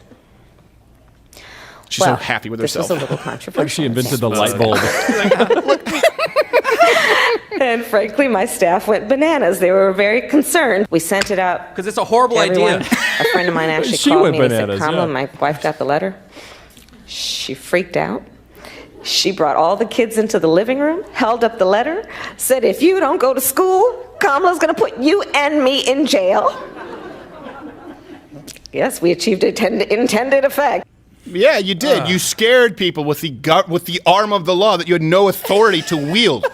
She's so happy with herself. This was a little controversial. Like she invented the light bulb. And frankly, my staff went bananas. They were very concerned. We sent it out. Because it's a horrible idea. A friend of mine actually She called went me and bananas, said, Kamala, yeah. my wife got the letter. She freaked out. She brought all the kids into the living room, held up the letter, said, if you don't go to school, Kamala's going to put you and me in jail. Yes, we achieved intended effect. Yeah, you did. You scared people with the arm of the law that you had no authority to wield.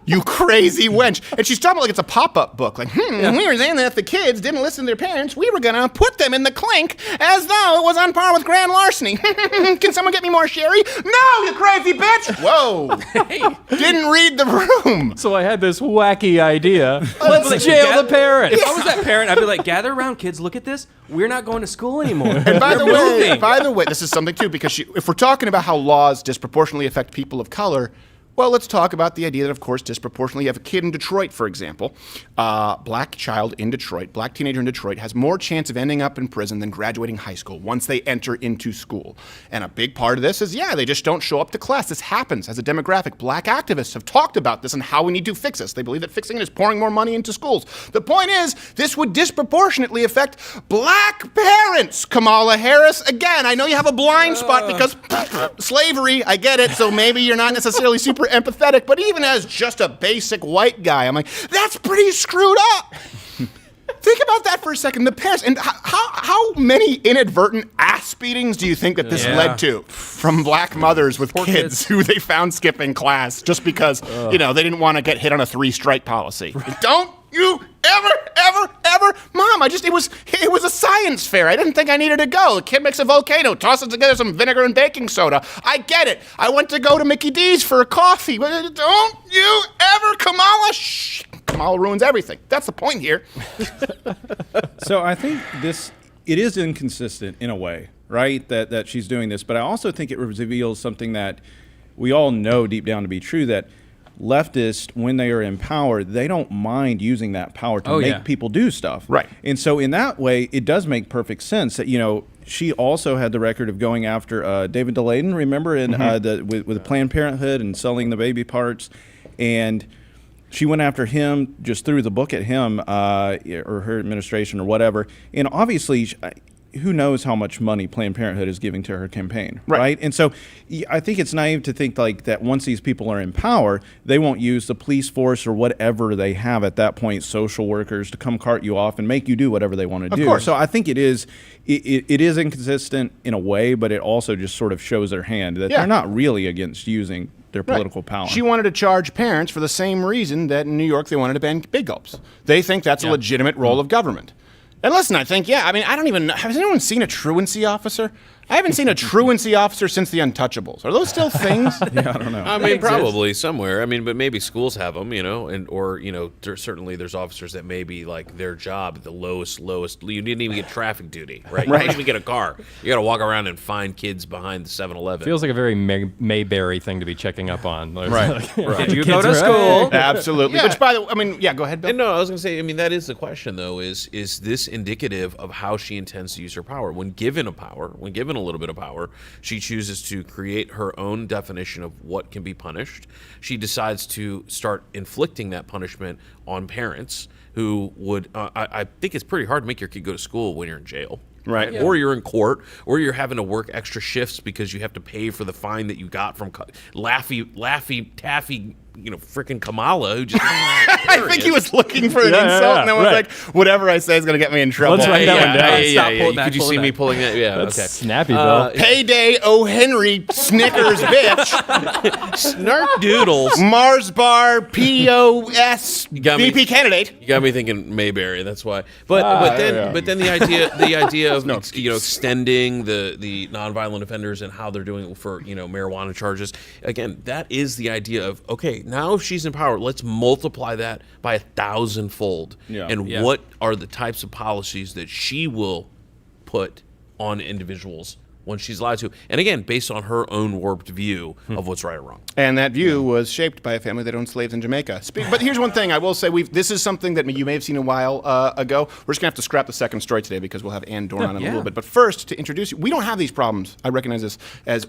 You crazy wench. And she's talking like it's a pop-up book. Like, we were saying that if the kids didn't listen to their parents, we were going to put them in the clink as though it was on par with grand larceny. Can someone get me more sherry? No, you crazy bitch! Whoa. Didn't read the room. So I had this wacky idea. Let's jail the parents. If I was that parent, I'd be like, gather around, kids, look at this. We're not going to school anymore. And by the way, this is something too, because if we're talking about how laws disproportionately affect people of color, well, let's talk about the idea that, of course, disproportionately, you have a kid in Detroit, for example, black child in Detroit, black teenager in Detroit, has more chance of ending up in prison than graduating high school once they enter into school. And a big part of this is, they just don't show up to class. This happens as a demographic. Black activists have talked about this and how we need to fix this. They believe that fixing it is pouring more money into schools. The point is, this would disproportionately affect black parents. Kamala Harris, again, I know you have a blind spot because slavery, I get it, so maybe you're not necessarily super empathetic, but even as just a basic white guy, I'm like, that's pretty screwed up. Think about that for a second. The parents, and how many inadvertent ass beatings do you think that this led to from black mothers with kids who they found skipping class just because, they didn't want to get hit on a 3-strike policy? Don't you ever, Mom, it was a science fair. I didn't think I needed to go. The kid makes a volcano, tosses together some vinegar and baking soda. I get it. I went to go to Mickey D's for a coffee. But don't you ever, Kamala? Shh. Kamala ruins everything. That's the point here. So I think it is inconsistent in a way, right? That she's doing this, but I also think it reveals something that we all know deep down to be true, that leftists, when they are in power, they don't mind using that power to make people do stuff. Right. And so in that way, it does make perfect sense that, she also had the record of going after David Delayden, remember, with Planned Parenthood and selling the baby parts. And she went after him, just threw the book at him, or her administration or whatever. And obviously, who knows how much money Planned Parenthood is giving to her campaign, right? And so I think it's naive to think like that once these people are in power, they won't use the police force or whatever they have at that point, social workers, to come cart you off and make you do whatever they want to do. Course. So I think it is inconsistent in a way, but it also just sort of shows their hand that they're not really against using their political power. She wanted to charge parents for the same reason that in New York they wanted to ban big gulps. They think that's a legitimate role of government. And listen, I think, I mean, I don't even, has anyone seen a truancy officer? I haven't seen a truancy officer since the Untouchables. Are those still things? I don't know. I mean, probably somewhere. I mean, but maybe schools have them, or certainly there's officers that maybe like their job at the lowest. You didn't even get traffic duty, right? You didn't even get a car. You got to walk around and find kids behind the 7-Eleven. Feels like a very Mayberry thing to be checking up on. Right. Did you go to school? Absolutely. Which, by the way, I mean, go ahead, Bill. And no, I was going to say, I mean, that is the question, though, is this indicative of how she intends to use her power? When given a little bit of power, she chooses to create her own definition of what can be punished. She decides to start inflicting that punishment on parents who would, I think it's pretty hard to make your kid go to school when you're in jail. Right. Or you're in court, or you're having to work extra shifts because you have to pay for the fine that you got from Laffy Taffy, freaking Kamala, who just. I think he was looking for an insult, and I was like, whatever I say is going to get me in trouble. Let's write that one down. Yeah. Could you see me pulling that? Yeah, That's okay. snappy, Bill. Payday O. Henry Snickers bitch. Snark Doodles. Mars Bar POS VP candidate. You got me thinking Mayberry. That's why. But then the idea of extending the nonviolent offenders and how they're doing it for marijuana charges. Again, that is the idea of now if she's in power, let's multiply that by 1,000-fold. What are the types of policies that she will put on individuals when she's allowed to? And again, based on her own warped view of what's right or wrong. And that view was shaped by a family that owned slaves in Jamaica. But here's one thing I will say: this is something that you may have seen a while ago. We're just gonna have to scrap the second story today because we'll have Ann Dorn on in a little bit. But first, to introduce you, we don't have these problems. I recognize this as.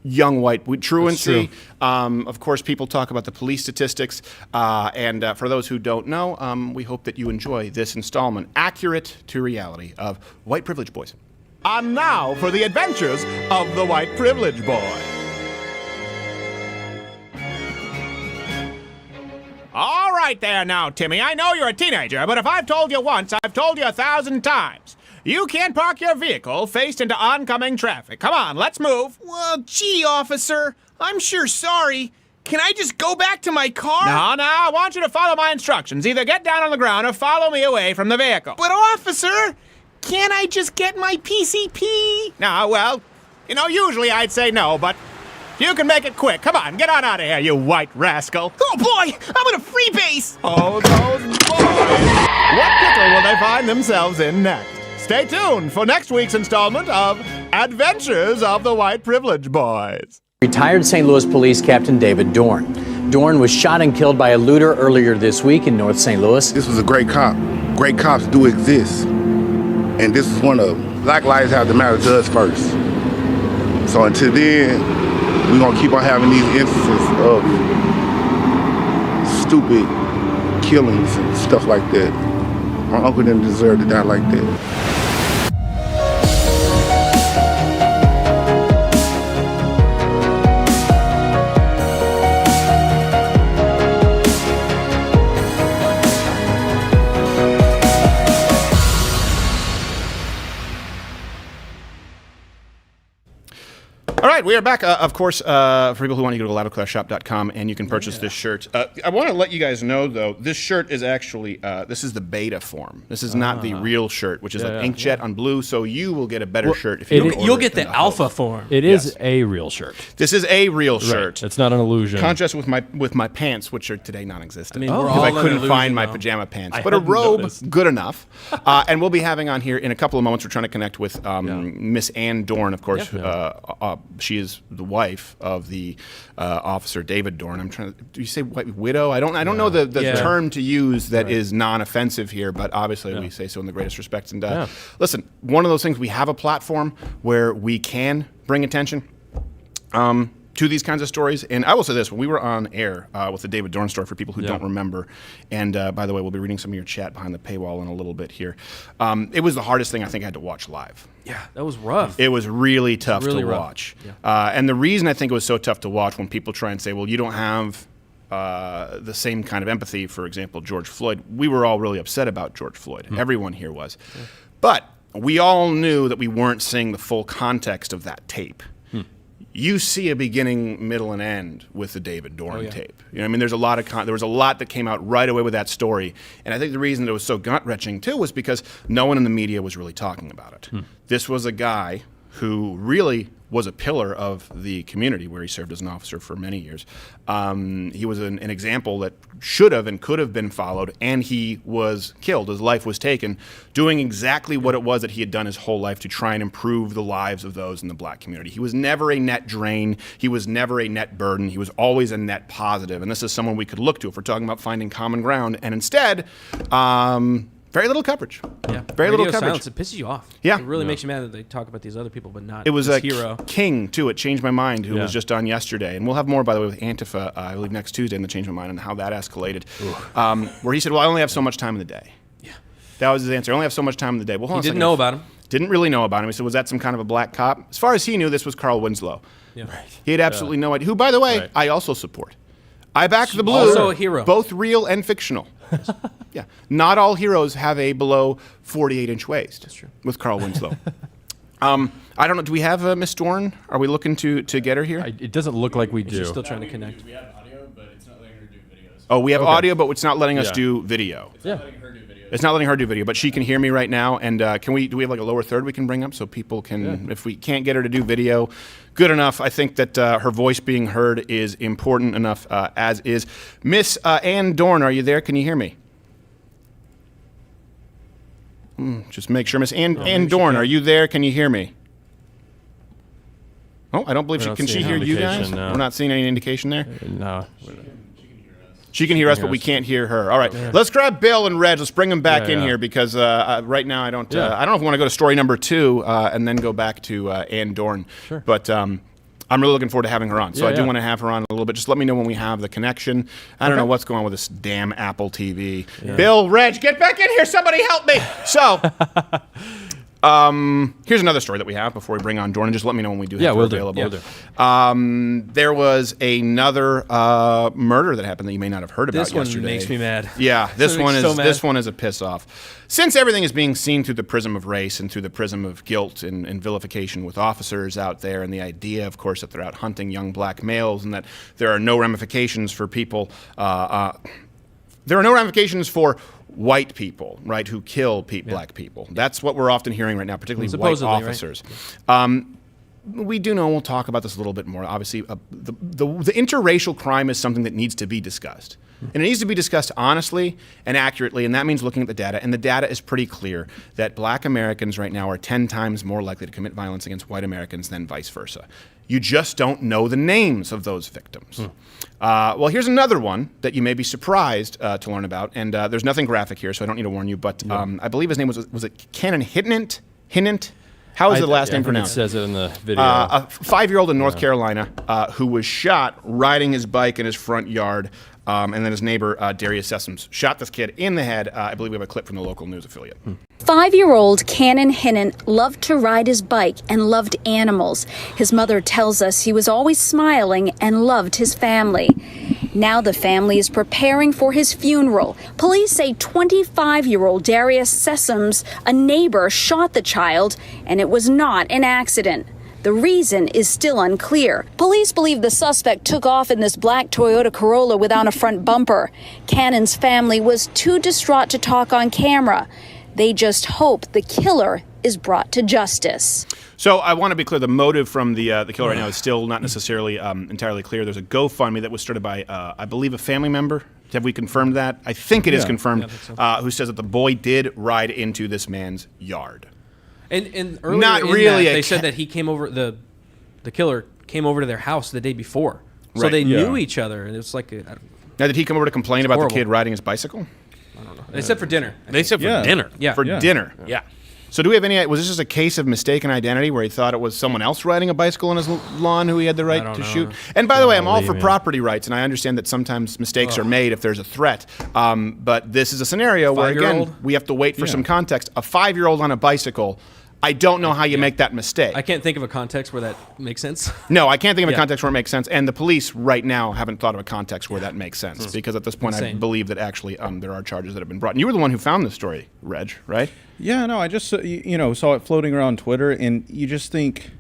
Young white truancy. Of course, people talk about the police statistics. And for those who don't know, we hope that you enjoy this installment, accurate to reality, of White Privilege Boys. And now for the adventures of the White Privilege Boy. All right there now, Timmy. I know you're a teenager, but if I've told you once, I've told you 1,000 times. You can't park your vehicle faced into oncoming traffic. Come on, let's move. Well, gee, officer, I'm sure sorry. Can I just go back to my car? No, I want you to follow my instructions. Either get down on the ground or follow me away from the vehicle. But, officer, can't I just get my PCP? No, well, usually I'd say no, but you can make it quick. Come on, get on out of here, you white rascal. Oh, boy, I'm in a free base. Oh, those boys. What pickle will they find themselves in next? Stay tuned for next week's installment of Adventures of the White Privilege Boys. Retired St. Louis Police Captain David Dorn. Dorn was shot and killed by a looter earlier this week in North St. Louis. This was a great cop. Great cops do exist. And this is one of them. Black lives have to matter to us first. So until then, we're going to keep on having these instances of stupid killings and stuff like that. My uncle didn't deserve to die like that. All right, we are back. Of course, for people who want, you go to loudclassshop.com and you can purchase this shirt. I want to let you guys know, though, this shirt is actually, this is the beta form. This is not the real shirt, which is like inkjet on blue, so you will get a better shirt if you You'll get the alpha form. It is a real shirt. This is a real shirt. It's not an illusion. Contrast with my pants, which are today non-existent. I mean, we're because all I in couldn't illusion find my now. pajama pants. I But a hadn't robe, noticed. good enough. And we'll be having on here in a couple of moments, we're trying to connect with Miss Ann Dorn, of course. She is the wife of the officer David Dorn. I'm trying to. Do you say widow? I don't know the term to use that is non-offensive here, but obviously we say so in the greatest respects. And listen, one of those things, we have a platform where we can bring attention. to these kinds of stories. And I will say this, when we were on air with the David Dorn story, for people who don't remember, and by the way, we'll be reading some of your chat behind the paywall in a little bit here, it was the hardest thing I think I had to watch live. Yeah, that was rough. It was really tough to rough. watch. Yeah. And the reason I think it was so tough to watch when people try and say, well, you don't have the same kind of empathy, for example, George Floyd, we were all really upset about George Floyd. Everyone here was. But we all knew that we weren't seeing the full context of that tape. You see a beginning, middle, and end with the David Dorn tape. You know, I mean, there's a lot of there was a lot that came out right away with that story, and I think the reason that it was so gut-wrenching too was because no one in the media was really talking about it. This was a guy who really was a pillar of the community where he served as an officer for many years. He was an example that should have and could have been followed, and he was killed. His life was taken doing exactly what it was that he had done his whole life to try and improve the lives of those in the black community. He was never a net drain. He was never a net burden. He was always a net positive, and this is someone we could look to if we're talking about finding common ground, and instead, very little coverage. Yeah, very little coverage. Silence. It pisses you off. Yeah, it really makes you mad that they talk about these other people, but not. It was this a hero. King too. It changed my mind. Who was just on yesterday, and we'll have more by the way with Antifa. I believe next Tuesday, and the Change My Mind and how that escalated. Where he said, "Well, I only have so much time in the day." Yeah, that was his answer. I only have so much time in the day. Well, hold on a didn't second. know about him. Didn't really know about him. He said, "Was that some kind of a black cop?" As far as he knew, this was Carl Winslow. Yeah, right. He had absolutely no idea. Who, by the way, I also support. I back the blue. Also a hero. Both real and fictional. Yeah. Not all heroes have a below 48-inch waist. That's true. With Carl Winslow. I don't know. Do we have Miss Dorn? Are we looking to get her here? It doesn't look like we do. She's still trying to connect. We have audio, but it's not letting her do videos. Oh, we have audio, but it's not letting us Yeah. do video. It's not letting her do videos. It's not letting her do video, but she can hear me right now. And do we have like a lower third we can bring up so people can, if we can't get her to do video, good enough. I think that her voice being heard is important enough as is. Miss Ann Dorn, are you there? Can you hear me? Just make sure. Miss Ann Dorn, are you there? Can you hear me? Oh, I don't believe she can. She hear you guys? No. We're not seeing any indication there. No. She can hear us, but we can't hear her. All right, let's grab Bill and Reg. Let's bring them back in here because right now I don't know if I want to go to story number 2 and then go back to Ann Dorn. Sure. But I'm really looking forward to having her on. So I do want to have her on a little bit. Just let me know when we have the connection. I don't know what's going on with this damn Apple TV. Yeah. Bill, Reg, get back in here. Somebody help me. So. Here's another story that we have before we bring on Dorn, and just let me know when we do have her available. There was another murder that happened that you may not have heard about yesterday. This one makes me mad. Yeah, this one is so mad. this one is a piss off. Since everything is being seen through the prism of race and through the prism of guilt and vilification with officers out there, and the idea, of course, that they're out hunting young black males and that there are no ramifications for people. There are no ramifications for white people, right, who kill black people. That's what we're often hearing right now, particularly white officers. Right? We do know, we'll talk about this a little bit more, obviously, the interracial crime is something that needs to be discussed. And it needs to be discussed honestly and accurately, and that means looking at the data. And the data is pretty clear that black Americans right now are 10 times more likely to commit violence against white Americans than vice versa. You just don't know the names of those victims. Well, here's another one that you may be surprised to learn about, and there's nothing graphic here, so I don't need to warn you, but I believe his name was it Cannon Hinnant? How is the last name pronounced? It says it in the video. A 5-year-old in North Carolina who was shot riding his bike in his front yard, and then his neighbor, Darius Sessoms, shot this kid in the head. I believe we have a clip from the local news affiliate. 5-year-old Cannon Hinnant loved to ride his bike and loved animals. His mother tells us he was always smiling and loved his family. Now the family is preparing for his funeral. Police say 25-year-old Darius Sessoms, a neighbor, shot the child, and it was not an accident. The reason is still unclear. Police believe the suspect took off in this black Toyota Corolla without a front bumper. Cannon's family was too distraught to talk on camera. They just hope the killer is brought to justice. So I want to be clear, the motive from the killer right now is still not necessarily entirely clear. There's a GoFundMe that was started by, I believe, a family member. Have we confirmed that? I think it is confirmed, who says that the boy did ride into this man's yard. And earlier not in really that, they said that he came over, the killer came over to their house the day before. So Right. they knew each other, and it's like... Now, did he come over to complain about horrible. the kid riding his bicycle? I don't know. They said for dinner. They said for dinner. Yeah. For dinner. Yeah. So do we have any? Was this just a case of mistaken identity where he thought it was someone else riding a bicycle on his lawn who he had the right to shoot? And by the way, I'm all for property rights, and I understand that sometimes mistakes are made if there's a threat. But this is a scenario where, again, we have to wait for some context. A 5-year-old on a bicycle. I don't know how you make that mistake. I can't think of a context where that makes sense. No, I can't think of a context where it makes sense. And the police right now haven't thought of a context where that makes sense. Because at this point, I believe that actually there are charges that have been brought. And you were the one who found this story, Reg, right? Yeah, no, I just saw it floating around Twitter, and you just think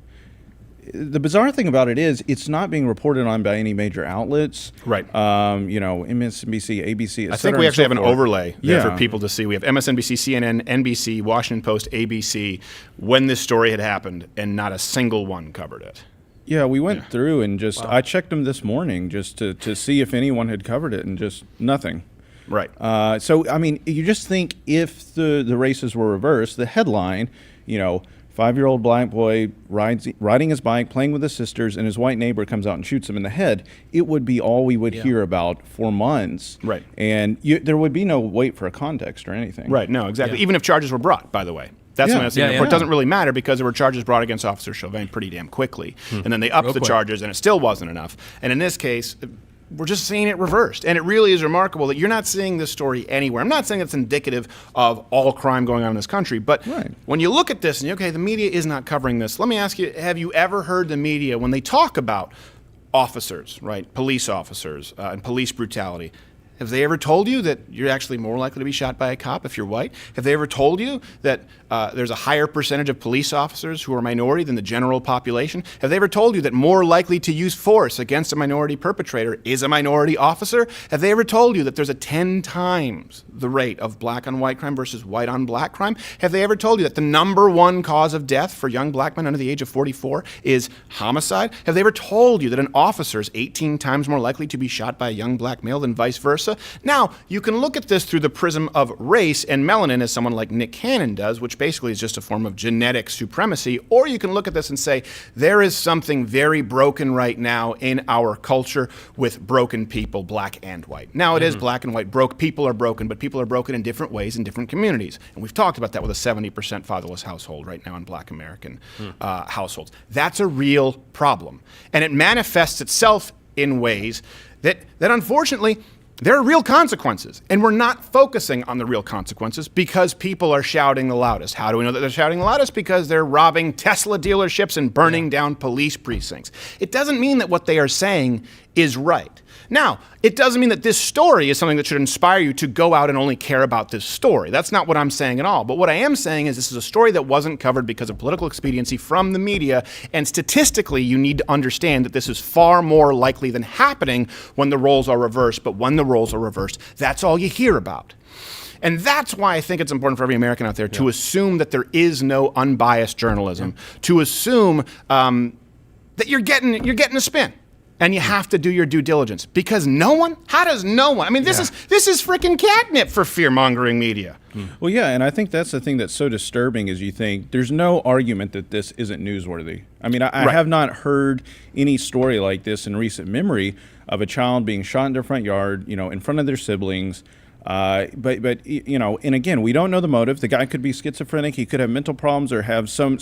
the bizarre thing about it is it's not being reported on by any major outlets. Right. MSNBC, ABC, I think we actually have an overlay there for people to see. We have MSNBC, CNN, NBC, Washington Post, ABC, when this story had happened, and not a single one covered it. Yeah, we went through and just, I checked them this morning just to see if anyone had covered it, and just nothing. Right. So, I mean, you just think if the races were reversed, the headline, 5-year-old black boy riding his bike, playing with his sisters, and his white neighbor comes out and shoots him in the head, it would be all we would hear about for months. Right. And there would be no wait for a context or anything. Right, no, exactly. Even if charges were brought, by the way. That's when I was saying it doesn't really matter because there were charges brought against Officer Chauvin pretty damn quickly. And then they upped the charges, and it still wasn't enough. And in this case, we're just seeing it reversed. And it really is remarkable that you're not seeing this story anywhere. I'm not saying it's indicative of all crime going on in this country, but when you look at this and the media is not covering this, let me ask you, have you ever heard the media, when they talk about officers, right, police officers and police brutality, have they ever told you that you're actually more likely to be shot by a cop if you're white? Have they ever told you that there's a higher percentage of police officers who are minority than the general population? Have they ever told you that more likely to use force against a minority perpetrator is a minority officer? Have they ever told you that there's a 10 times the rate of black on white crime versus white on black crime? Have they ever told you that the #1 cause of death for young black men under the age of 44 is homicide? Have they ever told you that an officer is 18 times more likely to be shot by a young black male than vice versa? Now, you can look at this through the prism of race and melanin, as someone like Nick Cannon does, which basically is just a form of genetic supremacy, or you can look at this and say, there is something very broken right now in our culture with broken people, black and white. Now, it is black and white. People are broken, but people are broken in different ways in different communities. And we've talked about that with a 70% fatherless household right now in black American households. That's a real problem. And it manifests itself in ways that unfortunately, there are real consequences, and we're not focusing on the real consequences because people are shouting the loudest. How do we know that they're shouting the loudest? Because they're robbing Tesla dealerships and burning down police precincts. It doesn't mean that what they are saying is right. Now, it doesn't mean that this story is something that should inspire you to go out and only care about this story. That's not what I'm saying at all. But what I am saying is this is a story that wasn't covered because of political expediency from the media, and statistically, you need to understand that this is far more likely than happening when the roles are reversed. But when the roles are reversed, that's all you hear about. And that's why I think it's important for every American out there to assume that there is no unbiased journalism, to assume that you're getting a spin. And you have to do your due diligence because how does no one? I mean, this is freaking catnip for fear-mongering media. Well, yeah, and I think that's the thing that's so disturbing is you think there's no argument that this isn't newsworthy. I mean, I have not heard any story like this in recent memory of a child being shot in their front yard, in front of their siblings. But and again, we don't know the motive. The guy could be schizophrenic. He could have mental problems or have some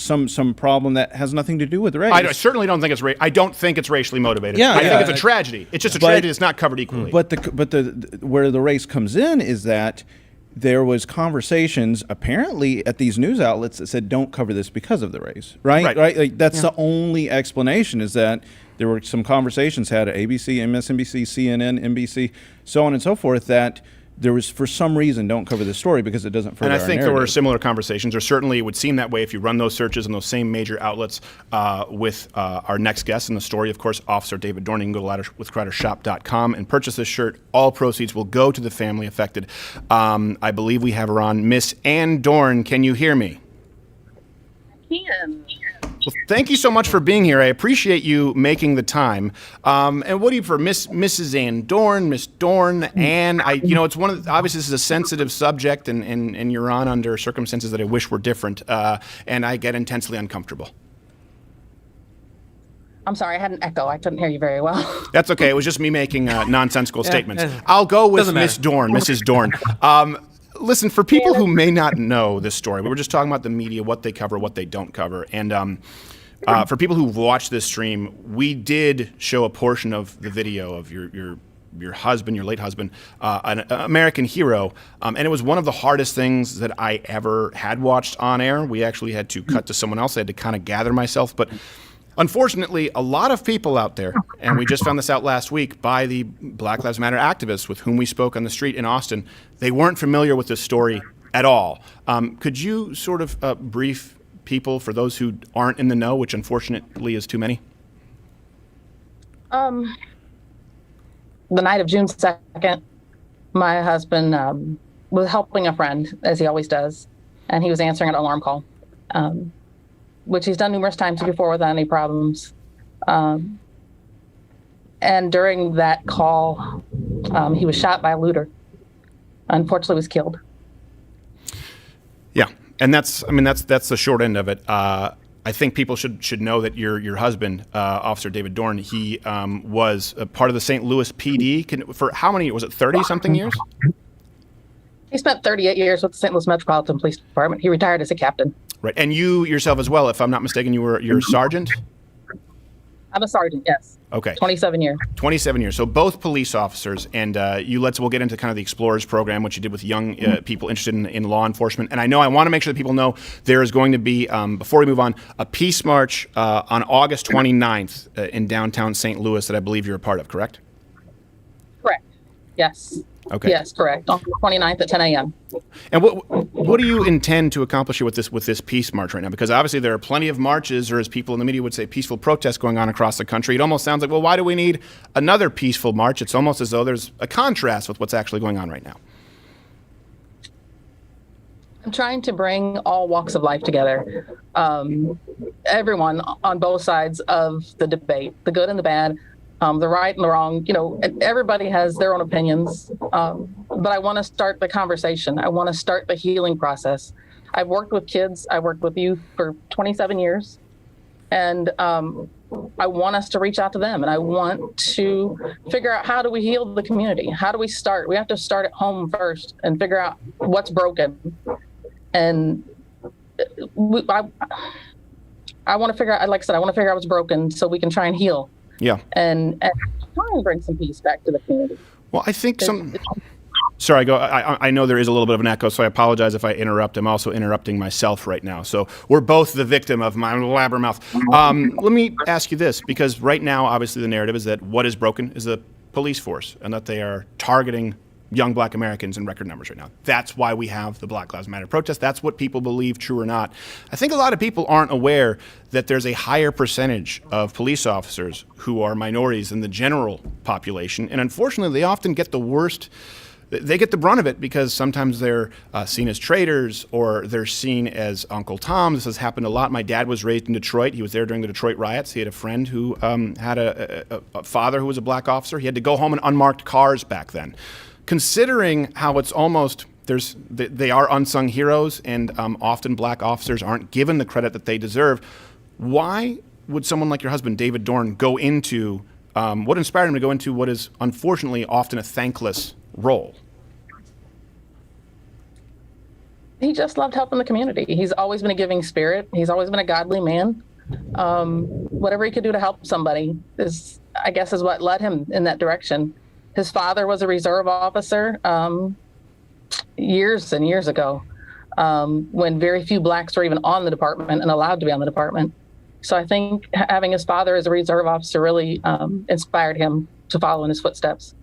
problem that has certainly to do with race. I certainly don't think it's I don't think it's racially motivated. I think it's a tragedy. It's just a tragedy that's not covered equally. But where the race comes in is that there was conversations apparently at these news outlets that said don't cover this because of the race. Right? Like, that's the only explanation is that there were some conversations had at ABC, MSNBC, CNN, NBC, so on and so forth that there was, for some reason, don't cover this story because it doesn't further our narrative. And I think there were similar conversations, or certainly it would seem that way if you run those searches in those same major outlets with our next guest in the story, of course, Officer David Dorn. You can go to ladderwithcrowdershop.com and purchase this shirt. All proceeds will go to the family affected. I believe we have her on. Miss Ann Dorn, can you hear me? I can. Well, thank you so much for being here. I appreciate you making the time. And what do you for Mrs. Ann Dorn, Miss Dorn, Ann? It's one of obviously this is a sensitive subject, and you're on under circumstances that I wish were different, and I get intensely uncomfortable. I'm sorry, I had an echo. I couldn't hear you very well. That's okay. It was just me making nonsensical statements. I'll go with Miss Dorn, Mrs. Dorn. listen, for people who may not know this story, we were just talking about the media, what they cover, what they don't cover. And for people who've watched this stream, we did show a portion of the video of your husband, your late husband, an American hero. And it was one of the hardest things that I ever had watched on air. We actually had to cut to someone else. I had to kind of gather myself. But unfortunately, a lot of people out there, and we just found this out last week by the Black Lives Matter activists with whom we spoke on the street in Austin, they weren't familiar with this story at all. Could you sort of brief people, for those who aren't in the know, which unfortunately is too many? The night of June 2nd, my husband was helping a friend, as he always does, and he was answering an alarm call, which he's done numerous times before without any problems. And during that call, he was shot by a looter. Unfortunately, was killed. Yeah, and that's the short end of it. I think people should know that your husband, Officer David Dorn, he was a part of the St. Louis PD for how many? Was it 30-something years? He spent 38 years with the St. Louis Metropolitan Police Department. He retired as a captain. Right, and you yourself as well, if I'm not mistaken, you're a sergeant? I'm a sergeant, yes. Okay. 27 years. 27 years. So both police officers, and we'll get into kind of the Explorers program, which you did with young people interested in law enforcement. And I want to make sure that people know there is going to be, before we move on, a peace march on August 29th in downtown St. Louis that I believe you're a part of, correct? Correct. Yes. Okay. Yes, correct. On the 29th at 10 a.m. And what do you intend to accomplish with this peace march right now? Because obviously there are plenty of marches, or as people in the media would say, peaceful protests going on across the country. It almost sounds like, well, why do we need another peaceful march? It's almost as though there's a contrast with what's actually going on right now. I'm trying to bring all walks of life together. Everyone on both sides of the debate, the good and the bad, the right and the wrong, everybody has their own opinions. But I want to start the conversation. I want to start the healing process. I've worked with kids. I worked with youth for 27 years. And I want us to reach out to them. And I want to figure out, how do we heal the community? How do we start? We have to start at home first and figure out what's broken. And I want to figure out, like I said, I want to figure out what's broken so we can try and heal. Yeah. And try and bring some peace back to the community. Well, I think Sorry, I know there is a little bit of an echo, so I apologize if I interrupt. I'm also interrupting myself right now. So we're both the victim of my blabbermouth. Let me ask you this, because right now, obviously, the narrative is that what is broken is the police force and that they are targeting young black Americans in record numbers right now. That's why we have the Black Lives Matter protest. That's what people believe, true or not. I think a lot of people aren't aware that there's a higher percentage of police officers who are minorities than the general population. And unfortunately, they often get the worst. They get the brunt of it because sometimes they're seen as traitors, or they're seen as Uncle Tom. This has happened a lot. My dad was raised in Detroit. He was there during the Detroit riots. He had a friend who had a father who was a black officer. He had to go home in unmarked cars back then. Considering how it's almost, they are unsung heroes, and often black officers aren't given the credit that they deserve, why would someone like your husband, David Dorn, go into, what inspired him to go into what is unfortunately often a thankless role? He just loved helping the community. He's always been a giving spirit. He's always been a godly man. Whatever he could do to help somebody is what led him in that direction. His father was a reserve officer years and years ago, when very few blacks were even on the department and allowed to be on the department. So I think having his father as a reserve officer really inspired him to follow in his footsteps.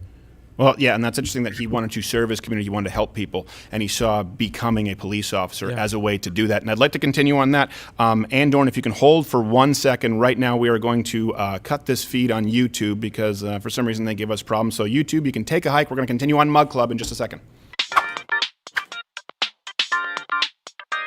Well, yeah, and that's interesting that he wanted to serve his community, he wanted to help people, and he saw becoming a police officer as a way to do that. And I'd like to continue on that. Ann Dorn, if you can hold for 1 second. Right now we are going to cut this feed on YouTube because for some reason they give us problems. So YouTube, you can take a hike. We're going to continue on Mug Club in just a second.